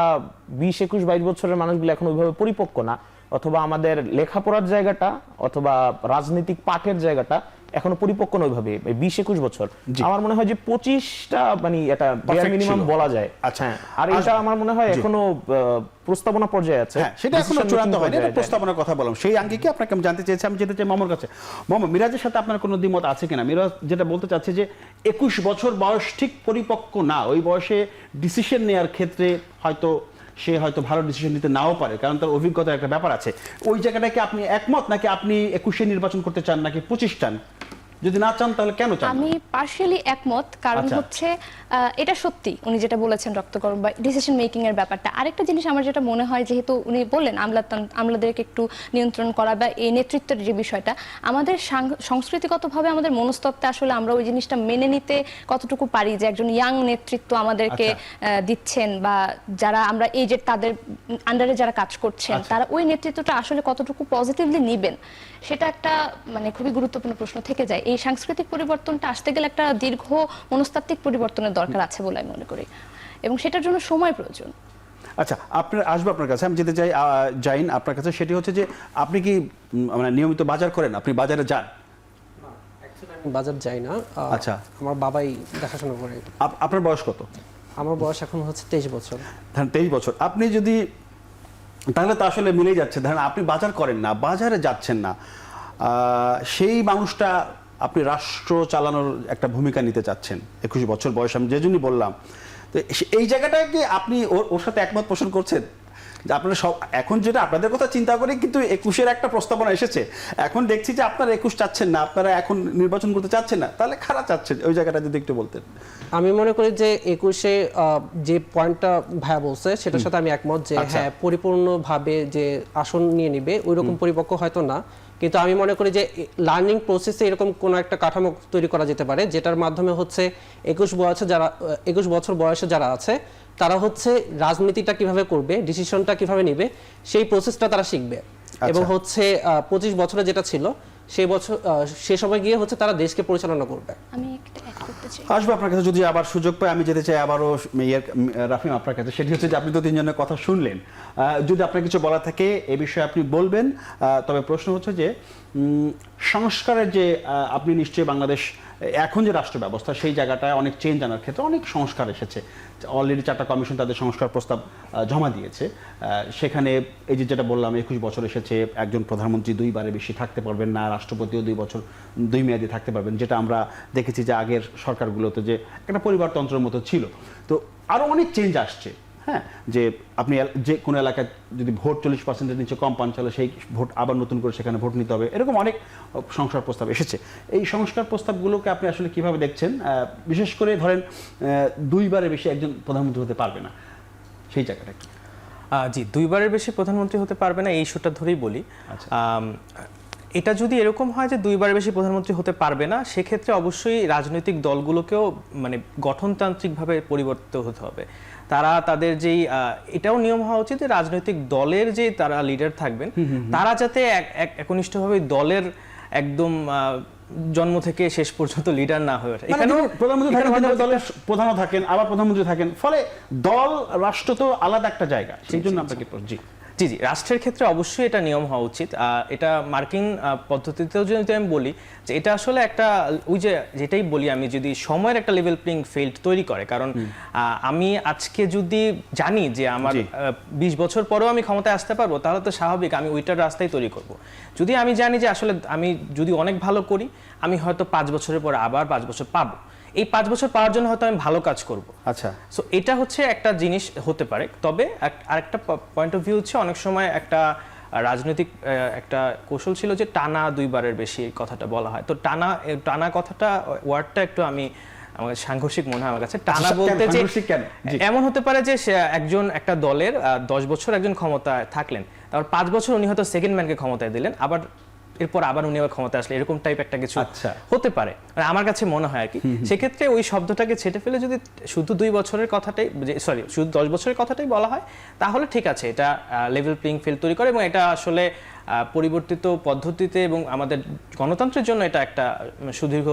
20-21-22 বছরের মানুষগুলো এখন ওইভাবে পরিপক্ক না, অথবা আমাদের লেখাপড়ার জায়গাটা অথবা রাজনৈতিক পাঠের জায়গাটা এখনো পরিপক্ক নয় ওইভাবে। 20-21 বছর আমার মনে হয় যে 25টা মানে এটা বেয়ার মিনিমাম বলা যায়। আচ্ছা। আর এটা আমার মনে হয় এখনো প্রস্তাবনা পর্যায়ে আছে। হ্যাঁ, সেটা এখনো চূড়ান্ত হয়নি, এটা প্রস্তাবনার কথা বললাম। সেই আঙ্গিকে আপনাকে আমি জানতে চেয়েছি, আমি যেতে চাই মামুর কাছে। মামা, মিরাজের সাথে আপনার কোনো দ্বিমত আছে কিনা? মিরাজ যেটা বলতে চাচ্ছে যে 21 বছর বয়স ঠিক পরিপক্ক না, ওই বয়সে ডিসিশন নেওয়ার ক্ষেত্রে সে হয়তো ভালো ডিসিশন নিতে নাও পারে, কারণ তার অভিজ্ঞতার একটা ব্যাপার আছে। ওই জায়গাটাকে আপনি একমত, নাকি আপনি 21-এ নির্বাচন করতে চান, নাকি 25 চান? যদি না চান তাহলে কেন চান? আমি পার্শিয়ালি একমত, কারণ আচ্ছা। হচ্ছে এটা সত্যি উনি যেটা বলেছেন রক্তকরণ বা ডিসিশন মেকিং এর ব্যাপারটা। আরেকটা জিনিস আমার যেটা মনে হয়, যেহেতু উনি বললেন আমলাদেরকে একটু নিয়ন্ত্রণ করা বা এই নেতৃত্বের যে বিষয়টা, আমাদের সংস্কৃতিগতভাবে আমাদের মনস্তত্ত্বে আসলে আমরা ওই জিনিসটা মেনে নিতে কতটুকু পারি যে একজন ইয়াং নেতৃত্ব আমাদেরকে দিচ্ছেন, বা যারা আমরা এই যে তাদের আন্ডারে যারা কাজ করছেন তারা ওই নেতৃত্বটা আসলে কতটুকু পজিটিভলি নিবেন, সেটা একটা মানে খুবই গুরুত্বপূর্ণ প্রশ্ন থেকে যায়। এই সাংস্কৃতিক পরিবর্তনটা আসতে গেলে একটা দীর্ঘ মনস্তাত্ত্বিক পরিবর্তনের দরকার আছে বলে আমি মনে করি, এবং সেটার জন্য সময় প্রয়োজন। আচ্ছা, আসবো আপনার কাছে। আমি যেতে চাই জাইন আপনার কাছে, সেটি হচ্ছে যে আপনি কি মানে নিয়মিত বাজার করেন? আপনি বাজারে যান? আমি বাজার যাই না। আচ্ছা। আমার বাবাই দেখাশোনা করে। আপনার বয়স কত? আমার বয়স এখন হচ্ছে 23 বছর। ধরেন 23 বছর। আপনি যদি, তাহলে তো আসলে মিলেই যাচ্ছে। ধরেন আপনি বাজার করেন না, বাজারে যাচ্ছেন না, সেই মানুষটা আপনি রাষ্ট্র চালানোর একটা ভূমিকা নিতে চাচ্ছেন 21 বছর বয়স, আমি যে জন্যই বললাম। তো এই জায়গাটায় কি আপনি ওর সাথে একমত পোষণ করছেন? যে আপনারা সব এখন যেটা আপনাদের কথা চিন্তা করে কিন্তু 21-এর একটা প্রস্তাবনা এসেছে, এখন দেখছি যে আপনারা 21 চাচ্ছেন না, আপনারা এখন নির্বাচন করতে চাচ্ছেন না, তাহলে খারাপ চাচ্ছেন। ওই জায়গাটা যদি একটু বলতেন। আমি মনে করি যে 21-এ যে পয়েন্টটা ভাইয়া বলছে সেটার সাথে আমি একমত যে হ্যাঁ, পরিপূর্ণভাবে যে আসন নিয়ে নিবে ওইরকম পরিপক্ক হয়তো না, কিন্তু আমি মনে করি যে লার্নিং প্রসেসে এরকম কোনো একটা কাঠামো তৈরি করা যেতে পারে, যেটার মাধ্যমে হচ্ছে 21 বছর বয়সে যারা আছে তারা হচ্ছে রাজনীতিটা কিভাবে করবে, ডিসিশনটা কিভাবে নেবে, সেই প্রসেসটা তারা শিখবে। এবং হচ্ছে 25 বছরে যেটা ছিল সেই বছর সে সময় গিয়ে হচ্ছে তারা দেশকে পরিচালনা করবে। আমি একটা অ্যাড করতে চাই। আসবো আপনার কাছে যদি আবার সুযোগ পাই। আমি যেতে চাই আবারও রাফিম আপনার কাছে, সেটি হচ্ছে যে আপনি তো 3 জনের কথা শুনলেন, যদি আপনার কিছু বলা থাকে এ বিষয়ে আপনি বলবেন। তবে প্রশ্ন হচ্ছে যে সংস্কারের যে আপনি নিশ্চয়ই বাংলাদেশ এখন যে রাষ্ট্র ব্যবস্থা সেই জায়গাটায় অনেক চেঞ্জ আনার ক্ষেত্রে অনেক সংস্কার এসেছে। অলরেডি 4টা কমিশন তাদের সংস্কার প্রস্তাব জমা দিয়েছে। সেখানে এই যে যেটা বললাম 21 বছর এসেছে, একজন প্রধানমন্ত্রী 2বারের বেশি থাকতে পারবেন না, রাষ্ট্রপতিও 2 বছর 2 মেয়াদে থাকতে পারবেন, যেটা আমরা দেখেছি যে আগের সরকারগুলোতে যে একটা পরিবারতন্ত্রের মতো ছিল। তো আরও অনেক চেঞ্জ আসছে, হ্যাঁ, যে আপনি যে কোনো এলাকায় যদি ভোট 40%-এর নিচে কম পান, তাহলে সেই ভোট আবার নতুন করে সেখানে ভোট নিতে হবে, এরকম অনেক সংস্কার প্রস্তাব এসেছে। এই সংস্কার প্রস্তাবগুলোকে আপনি আসলে কিভাবে দেখছেন? বিশেষ করে ধরেন 2বারের বেশি একজন প্রধানমন্ত্রী হতে পারবে না, সেই জায়গাটা কি? জি, 2বারের বেশি প্রধানমন্ত্রী হতে পারবে না, এই ইস্যুটা ধরেই বলি। এটা যদি এরকম হয় যে 2বারের বেশি প্রধানমন্ত্রী হতে পারবে না, সেক্ষেত্রে অবশ্যই রাজনৈতিক দলগুলোকেও মানে গঠনতান্ত্রিকভাবে পরিবর্তিত হতে হবে। তারা তাদের যেই এটাও নিয়ম হওয়া উচিত যে রাজনৈতিক দলের যে তারা লিডার থাকবেন, তারা যাতে একনিষ্ঠভাবে দলের একদম জন্ম থেকে শেষ পর্যন্ত লিডার না হয়ে ওঠে। এখানে প্রধানমন্ত্রী থাকেন, দলের প্রধানও থাকেন, আবার প্রধানমন্ত্রী থাকেন, ফলে দল রাষ্ট্র তো আলাদা একটা জায়গা, সেই জন্য আপনাকে জি জি জি রাষ্ট্রের ক্ষেত্রে অবশ্যই এটা নিয়ম হওয়া উচিত। এটা মার্কিন পদ্ধতিতেও যদি আমি বলি যে এটা আসলে একটা ওই যে যেটাই বলি আমি, যদি সময়ের একটা লেভেল প্লেইং ফিল্ড তৈরি করে। কারণ আমি আজকে যদি জানি যে আমার 20 বছর পরেও আমি ক্ষমতায় আসতে পারবো, তাহলে তো স্বাভাবিক আমি ওইটার রাস্তাই তৈরি করব। যদি আমি জানি যে আসলে আমি যদি অনেক ভালো করি, আমি হয়তো 5 বছরের পর আবার 5 বছর পাবো, এই 5 বছর পাওয়ার জন্য হয়তো আমি ভালো কাজ করব। আচ্ছা, সো এটা হচ্ছে একটা জিনিস হতে পারে। তবে আরেকটা পয়েন্ট অফ ভিউ হচ্ছে অনেক সময় একটা রাজনৈতিক একটা কৌশল ছিল যে টানা 2বারের বেশি কথাটা বলা হয়। তো টানা কথাটা ওয়ার্ডটা একটু আমি আমার সাংঘর্ষিক মনে হয় আমার কাছে। টানা বলতে যে এমন হতে পারে যে একজন একটা দলের 10 বছর একজন ক্ষমতায় থাকলেন, তারপর 5 বছর উনি হয়তো সেকেন্ড ম্যানকে ক্ষমতায় দিলেন, আবার এরপর আবার উনি আবার ক্ষমতা আসলে, এরকম টাইপ একটা কিছু হতে পারে আমার কাছে মনে হয় আর কি। সেক্ষেত্রে ওই শব্দটাকে ছেটে ফেলে যদি শুধু 2 বছরের কথাটাই শুধু 10 বছরের কথাটাই বলা হয়, তাহলে ঠিক আছে, এটা লেভেল প্লেইং ফিল্ড তৈরি করে এবং এটা আসলে পরিবর্তিত পদ্ধতিতে এবং আমাদের গণতন্ত্রের জন্য এটা একটা সুদীর্ঘ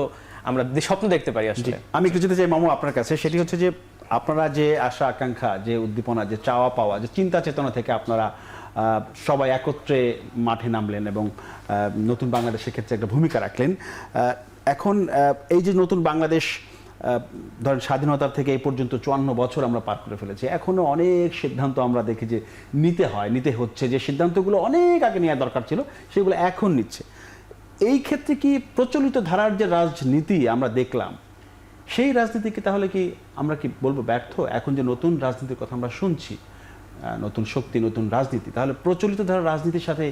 আমরা স্বপ্ন দেখতে পারি আসলে। আমি একটু যেতে চাই মামু আপনার কাছে, সেটি হচ্ছে যে আপনারা যে আশা আকাঙ্ক্ষা, যে উদ্দীপনা, যে চাওয়া পাওয়া, যে চিন্তা চেতনা থেকে আপনারা সবাই একত্রে মাঠে নামলেন এবং নতুন বাংলাদেশের ক্ষেত্রে একটা ভূমিকা রাখলেন। এখন এই যে নতুন বাংলাদেশ, ধরেন স্বাধীনতা থেকে এই পর্যন্ত 54 বছর আমরা পার করে ফেলেছি, এখনো অনেক সিদ্ধান্ত আমরা দেখি যে নিতে হচ্ছে, যে সিদ্ধান্তগুলো অনেক আগে নেওয়া দরকার ছিল সেগুলো এখন নিচ্ছে। এই ক্ষেত্রে কি প্রচলিত ধারার যে রাজনীতি আমরা দেখলাম, সেই রাজনীতিকে তাহলে কি আমরা কি বলবো ব্যর্থ? এখন যে নতুন রাজনীতির কথা আমরা শুনছি, নতুন শক্তি, নতুন রাজনীতি, তাহলে প্রচলিত ধারার রাজনীতির সাথে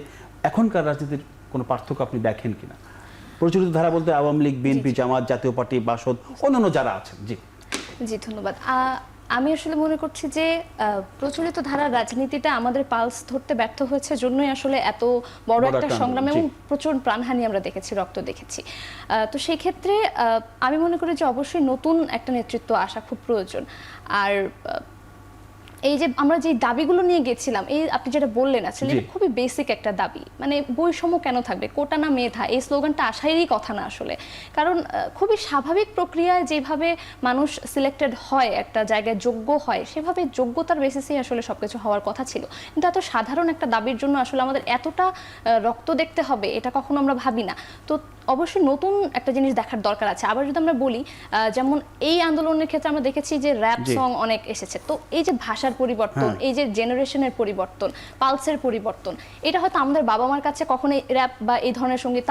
এখনকার রাজনীতির কোনো পার্থক্য আপনি দেখেন কিনা? প্রচলিত ধারা বলতে আওয়ামী লীগ, বিএনপি, জামাত, জাতীয় পার্টি, বাসদ, অন্যান্য যারা আছেন। জি জি, ধন্যবাদ। আমি আসলে মনে করছি যে প্রচলিত ধারার রাজনীতিটা আমাদের পালস ধরতে ব্যর্থ হয়েছে জন্যই আসলে এত বড় একটা সংগ্রাম এবং প্রচুর প্রাণহানি আমরা দেখেছি, রক্ত দেখেছি। তো সেই ক্ষেত্রে আমি মনে করি যে অবশ্যই নতুন একটা নেতৃত্ব আসা খুব প্রয়োজন। আর এই যে আমরা যে দাবিগুলো নিয়ে গেছিলাম, এই আপনি যেটা বললেন আসলে এটা খুবই বেসিক একটা দাবি। মানে বৈষম্য কেন থাকবে, কোটা না মেধা, এই স্লোগানটা আসারই কথা না আসলে। কারণ খুবই স্বাভাবিক প্রক্রিয়ায় যেভাবে মানুষ সিলেক্টেড হয়, একটা জায়গায় যোগ্য হয়, সেভাবে যোগ্যতার বেসিসেই আসলে সবকিছু হওয়ার কথা ছিল। কিন্তু এত সাধারণ একটা দাবির জন্য আসলে আমাদের এতটা রক্ত দেখতে হবে, এটা কখনো আমরা ভাবি না। তো অবশ্যই নতুন একটা জিনিস দেখার দরকার আছে। আবার যদি আমরা বলি, যেমন এই আন্দোলনের ক্ষেত্রে আমরা দেখেছি যে র্যাপ সং অনেক এসেছে। তো এই যে ভাষার পরিবর্তন, এই যে জেনারেশনের পরিবর্তন, পালসের পরিবর্তন, এটা হয়তো আমাদের বাবা মার কাছে কখনোই র্যাপ বা এই ধরনের সঙ্গীত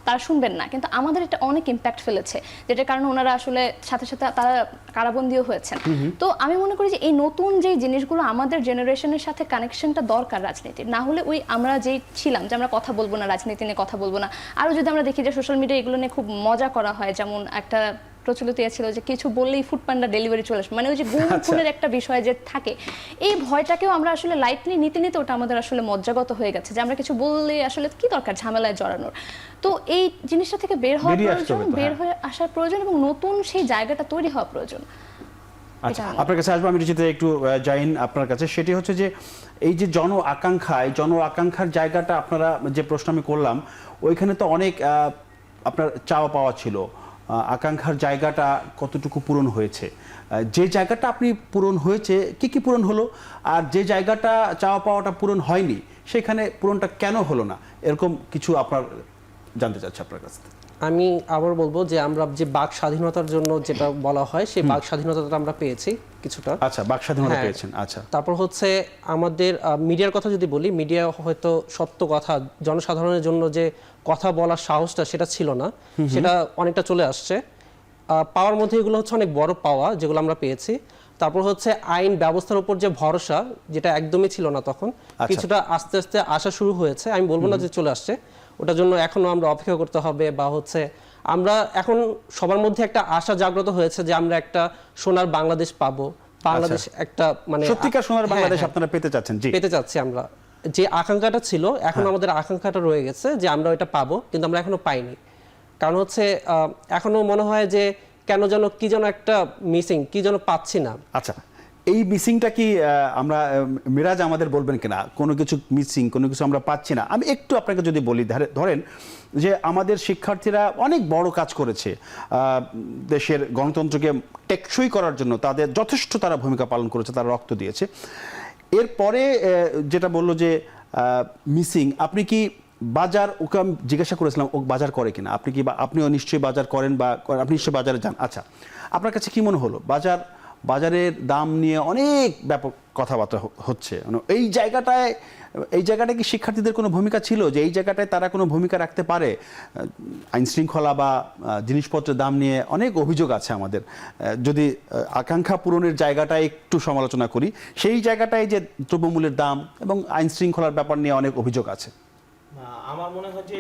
তারা শুনবেন না, কিন্তু আমাদের এটা অনেক ইম্প্যাক্ট ফেলেছে, যেটার কারণে ওনারা আসলে সাথে সাথে তারা কারাবন্দীও হয়েছেন। তো আমি মনে করি যে এই নতুন যে জিনিসগুলো আমাদের জেনারেশনের সাথে কানেকশনটা দরকার রাজনীতির, না হলে ওই আমরা যেই ছিলাম যে আমরা কথা বলবো না, রাজনীতি নিয়ে কথা বলবো না। আরও যদি আমরা দেখি যে সোশ্যাল মিডিয়া এগুলো নিয়ে খুব মজা করা হয়, যেমন একটা প্রচলিত ছিল যে কিছু বললেই ফুড পান্ডা ডেলিভারি চলে আসে, মানে ওই যে গুণের একটা বিষয় যে থাকে, এই ভয়টাকেও আমরা আসলে লাইটলি নিতে নিতে ওটা আমাদের আসলে মজ্জাগত হয়ে গেছে যে আমরা কিছু বললে আসলে কি দরকার ঝামেলায় জড়ানোর। তো এই জিনিসটা থেকে বের হওয়া প্রয়োজন, বের হয়ে আসার প্রয়োজন এবং নতুন সেই জায়গাটা তৈরি হওয়া প্রয়োজন। আচ্ছা, আপনার কাছে আসবো, আমি রুচিতে একটু জাইন আপনার কাছে, সেটি হচ্ছে যে এই যে জন আকাঙ্ক্ষার জায়গাটা আপনারা যে প্রশ্ন আমি করলাম, ওইখানে তো অনেক আপনার চাওয়া পাওয়া ছিল, আকাঙ্ক্ষার জায়গাটা কতটুকু পূরণ হয়েছে, যে জায়গাটা আপনি পূরণ হয়েছে কি পূরণ হলো, আর যে জায়গাটা চাওয়া পাওয়াটা পূরণ হয়নি সেখানে পূরণটা কেন হলো না, এরকম কিছু আপনার জানতে চাচ্ছি আপনার কাছে। আমি আবার বলবো যে আমরা যে বাক স্বাধীনতার জন্য যেটা বলা হয় সেই বাক স্বাধীনতাটা আমরা পেয়েছি কিছুটা। আচ্ছা, বাক স্বাধীনতা হ্যাঁ। পেয়েছেন। আচ্ছা, তারপর হচ্ছে আমাদের মিডিয়ার কথা যদি বলি, মিডিয়া হয়তো সত্য কথা জনসাধারণের জন্য যে কথা বলার সাহসটা সেটা ছিল না, সেটা অনেকটা চলে আসছে। পাওয়ার মধ্যে এগুলো হচ্ছে অনেক বড় পাওয়া যেগুলো আমরা পেয়েছি। তারপর হচ্ছে আইন ব্যবস্থার উপর যে ভরসা, যেটা একদমই ছিল না তখন, কিছুটা আস্তে আস্তে আসা শুরু হয়েছে। আমি বলবো না যে চলে আসছে, ওটার জন্য এখনো আমরা অপেক্ষা করতে হবে। বা হচ্ছে আমরা এখন সবার মধ্যে একটা আশা জাগ্রত হয়েছে যে আমরা একটা সোনার বাংলাদেশ পাবো, বাংলাদেশ একটা মানে সত্যিকার সোনার হ্যাঁ, বাংলাদেশ হ্যাঁ, আপনারা পেতে চাচ্ছেন? জি, পেতে চাচ্ছি আমরা। যে আকাঙ্ক্ষাটা ছিল, এখন আমাদের আকাঙ্ক্ষাটা রয়ে গেছে যে আমরা এটা পাবো, কিন্তু আমরা এখনো পাইনি। কারণ হচ্ছে এখনো মনে হয় যে কেন যেন কি যেন একটা মিসিং, কি যেন পাচ্ছি না। আচ্ছা, এই মিসিংটা কি আমরা মিরাজ আমাদের বলবেন কিনা? কোনো কিছু মিসিং, কোনো কিছু আমরা পাচ্ছি না। আমি একটু আপনাকে যদি বলি, ধরেন যে আমাদের শিক্ষার্থীরা অনেক বড় কাজ করেছে, দেশের গণতন্ত্রকে টেকসই করার জন্য তাদের যথেষ্ট তারা ভূমিকা পালন করেছে, তারা রক্ত দিয়েছে। এরপরে যেটা বললো যে মিসিং, আপনি কি বাজার, ওকে আমি জিজ্ঞাসা করেছিলাম ও বাজার করে কিনা, আপনি কি, আপনিও নিশ্চয়ই বাজার করেন বা আপনি নিশ্চয়ই বাজারে যান। আচ্ছা, আপনার কাছে কি মনে হলো বাজারের দাম নিয়ে অনেক ব্যাপক কথাবার্তা হচ্ছে, এই জায়গাটায় কি শিক্ষার্থীদের কোনো ভূমিকা ছিল, যে এই জায়গাটায় তারা কোনো ভূমিকা রাখতে পারে? আইন শৃঙ্খলা বা জিনিসপত্রের দাম নিয়ে অনেক অভিযোগ আছে আমাদের। যদি আকাঙ্ক্ষা পূরণের জায়গাটায় একটু সমালোচনা করি, সেই জায়গাটায় যে দ্রব্যমূল্যের দাম এবং আইন শৃঙ্খলার ব্যাপার নিয়ে অনেক অভিযোগ আছে। আমার মনে হয় যে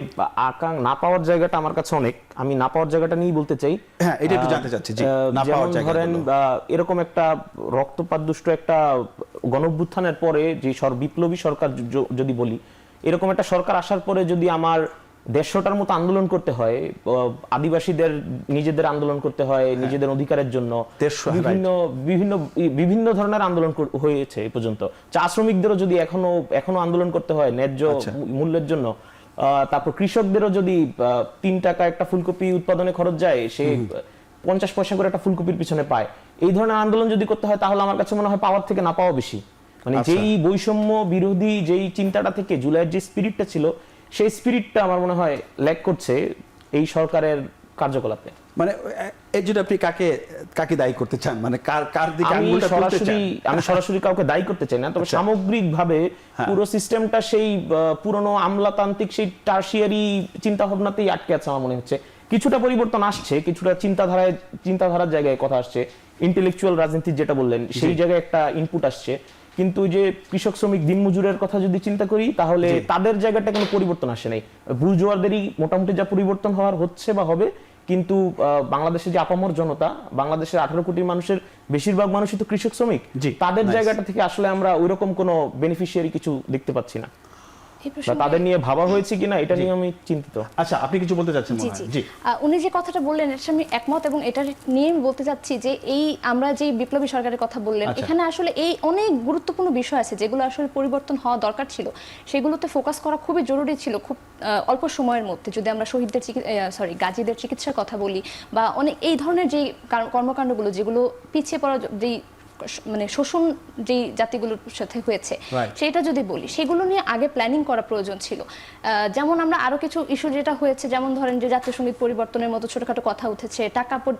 না পাওয়ার জায়গাটা আমার কাছে অনেক, আমি না পাওয়ার জায়গাটা নিয়েই বলতে চাই। হ্যাঁ, এটা একটু জানতে চাচ্ছি। জি, না পাওয়ার যেমন জায়গা ধরেন এরকম একটা রক্তপাত দুষ্ট একটা গণঅভ্যুত্থানের পরে যে বিপ্লবী সরকার যদি বলি, এরকম একটা সরকার আসার পরে যদি আমার 150টার মতো আন্দোলন করতে হয়, আদিবাসীদের নিজেদের আন্দোলন করতে হয় নিজেদের অধিকারের জন্য, বিভিন্ন ধরনের আন্দোলন হয়েছে এই পর্যন্ত। চা শ্রমিকদেরও যদি এখনো আন্দোলন করতে হয় ন্যায্য মূল্যের জন্য, তারপর কৃষকদেরও যদি 3 টাকা একটা ফুলকপি উৎপাদনে খরচ যায়, সে 50 পয়সা করে একটা ফুলকপির পিছনে পায়, এই ধরনের আন্দোলন যদি করতে হয়, তাহলে আমার কাছে মনে হয় পাওয়ার থেকে না পাওয়া বেশি। মানে যেই বৈষম্য বিরোধী যেই চিন্তাটা থেকে জুলাইয়ের যে স্পিরিটটা ছিল, সেই স্পিরিটটা আমার মনে হয় ল্যাক করছে এই সরকারের কার্যকলাপে। মানে এই জন্য আপনি কাকে দায়ী করতে চান? মানে কার দিকে আঙুলটা তুলতে চান? আমি সরাসরি কাউকে দায়ী করতে চাই না, তবে সামগ্রিকভাবে পুরো সিস্টেমটা সেই পুরনো আমলাতান্ত্রিক সেই টারশিয়ারি চিন্তা ভাবনাতেই আটকে আছে আমার মনে হচ্ছে। কিছুটা পরিবর্তন আসছে, কিছুটা চিন্তাধারার জায়গায় কথা আসছে, ইন্টেলেকচুয়াল রাজনীতি যেটা বললেন সেই জায়গায় একটা ইনপুট আসছে। কিন্তু যে কৃষক শ্রমিক দিনমজুরের কথা যদি চিন্তা করি, তাহলে তাদের জায়গাটা কোনো পরিবর্তন আসে নাই। বুর্জোয়াদেরই মোটামুটি যা পরিবর্তন হওয়ার হচ্ছে বা হবে, কিন্তু বাংলাদেশের যে আপামর জনতা, বাংলাদেশের 18 কোটি মানুষের বেশিরভাগ মানুষই তো কৃষক শ্রমিক, তাদের জায়গাটা থেকে আসলে আমরা ওইরকম কোনো বেনিফিশিয়ারি কিছু দেখতে পাচ্ছি না। তাদের নিয়ে ভাবা হয়েছে কিনা এটা নিয়ে আমি চিন্তিত। আচ্ছা, আপনি কিছু বলতে চাচ্ছেন? জি, উনি যে কথাটা বললেন এর সাথে আমি একমত, এবং এটা নিয়ে আমি বলতে চাচ্ছি যে এই আমরা যে বিপ্লবী সরকারের কথা বললেন, এখানে আসলে এই অনেক গুরুত্বপূর্ণ বিষয় আছে যেগুলো আসলে পরিবর্তন হওয়া দরকার ছিল, সেগুলোতে ফোকাস করা খুবই জরুরি ছিল খুব অল্প সময়ের মধ্যে। যদি আমরা গাজীদের চিকিৎসার কথা বলি, বা অনেক এই ধরনের যে কর্মকাণ্ডগুলো যেগুলো পিছিয়ে পড়া যেই মানে শোষণ যেই জাতিগুলোর সাথে হয়েছে সেটা যদি বলি, সেগুলো নিয়ে আগে প্ল্যানিং করা প্রয়োজন ছিল। যেমন আমরা আরো কিছু ইস্যু যেটা হয়েছে, যেমন ধরেন যে জাতীয় সঙ্গীত পরিবর্তনের মতো ছোটখাটো কথা উঠেছে,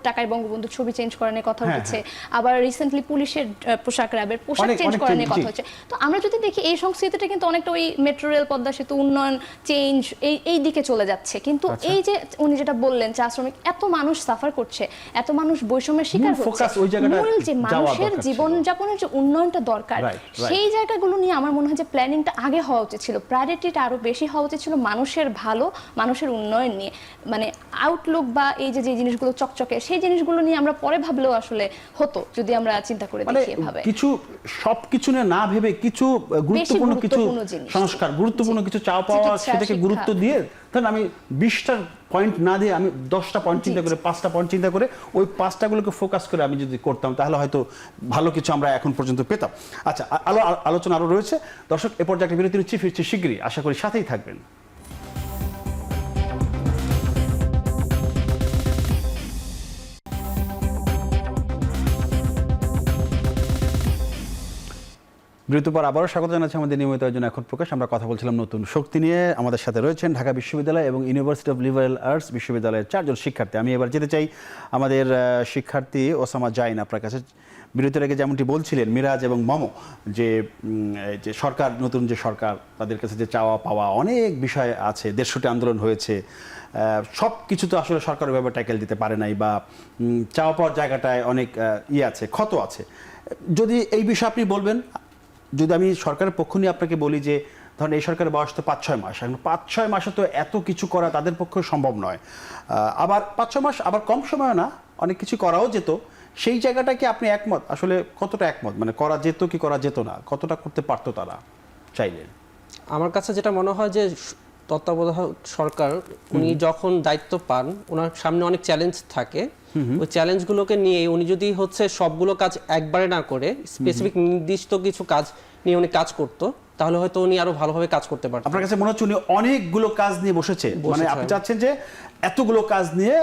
টাকায় বঙ্গবন্ধু ছবি চেঞ্জ করানোর কথা উঠেছে, আবার রিসেন্টলি পুলিশের পোশাক চেঞ্জ করানোর কথা হচ্ছে। তো আমরা যদি দেখি এই সংস্কৃতিটা কিন্তু অনেকটা ওই মেট্রো রেল, পদ্মা সেতু উন্নয়ন, চেঞ্জ এই দিকে চলে যাচ্ছে। কিন্তু এই যে উনি যেটা বললেন, চা শ্রমিক, এত মানুষ সাফার করছে, এত মানুষ বৈষম্যের শিকার হচ্ছে, মূল যে মানুষের জীবনযাপনের যে উন্নয়নটা দরকার, সেই জায়গাগুলো নিয়ে আমার মনে হয় যে প্ল্যানিংটা আগে হওয়া উচিত ছিল, প্রায়োরিটিটা আরো বেশি হওয়া উচিত ছিল মানুষের ভালো, মানুষের উন্নয়ন নিয়ে। মানে আউটলুক বা এই যে জিনিসগুলো চকচকে, সেই জিনিসগুলো নিয়ে আমরা পরে ভাবলেও আসলে হতো, যদি আমরা চিন্তা করে দেখি এভাবে। সবকিছু নিয়ে না ভেবে কিছু গুরুত্বপূর্ণ কিছু সংস্কার, গুরুত্বপূর্ণ কিছু চাওয়া পাওয়া, সেটাকে গুরুত্ব দিয়ে, ধরেন আমি 20টা পয়েন্ট না দিয়ে আমি 10টা পয়েন্ট চিন্তা করে, 5টা পয়েন্ট চিন্তা করে ওই 5টাগুলোকে ফোকাস করে আমি যদি করতাম, তাহলে হয়তো ভালো কিছু আমরা এখন পর্যন্ত পেতাম। আচ্ছা, আলোচনা আরো রয়েছে। দর্শক, এ পর্যায়ে একটা বিরতি নিচ্ছি, ফিরছি শীঘ্রই, আশা করি সাথেই থাকবেন। বিরতির পর আবারও স্বাগত জানাচ্ছি আমাদের নিয়মিত আয়োজন এখন প্রকাশ। আমরা কথা বলছিলাম নতুন শক্তি নিয়ে। আমাদের সাথে রয়েছেন ঢাকা বিশ্ববিদ্যালয় এবং ইউনিভার্সিটি অফ লিবারেল আর্টস বিশ্ববিদ্যালয়ের 4 জন শিক্ষার্থী। আমি এবার যেতে চাই আমাদের শিক্ষার্থী ওসামা জাইন আপনার কাছে। বিরতির আগে যেমনটি বলছিলেন মিরাজ এবং মমো যে সরকার, নতুন যে সরকার, তাদের কাছে যে চাওয়া পাওয়া অনেক বিষয় আছে, 150টি আন্দোলন হয়েছে, সব কিছু তো আসলে সরকার ওইভাবে ট্যাকেল দিতে পারে নাই, বা চাওয়া পাওয়ার জায়গাটায় অনেক আছে, ক্ষত আছে। যদি এই বিষয়ে আপনি বলবেন, যদি আমি সরকারের পক্ষ নিয়ে আপনাকে বলি যে ধরেন এই সরকারের বয়স তো 5-6 মাস, এখন 5-6 মাসে তো এত কিছু করা তাদের পক্ষে সম্ভব নয়। আবার 5-6 মাস আবার কম সময় না, অনেক কিছু করাও যেত। সেই জায়গাটা কি আপনি একমত? আসলে কতটা একমত, মানে করা যেত কি করা যেত না, কতটা করতে পারতো তারা চাইলে? আমার কাছে যেটা মনে হয় যে তত্ত্বাবধায়ক সরকার উনি যখন দায়িত্ব পান, ওনার সামনে অনেক চ্যালেঞ্জ থাকে। ওই চ্যালেঞ্জগুলোকে নিয়ে উনি যদি সবগুলো কাজ একবারে না করে স্পেসিফিক নির্দিষ্ট কিছু কাজ নিয়ে উনি কাজ করতো, তাহলে হয়তো উনি আরো ভালোভাবে কাজ করতে পারতেন। আপনার কাছে মনে হচ্ছে উনি অনেকগুলো কাজ নিয়ে বসেছে, মানে আপনি চাচ্ছেন যে এতগুলো কাজ নিয়ে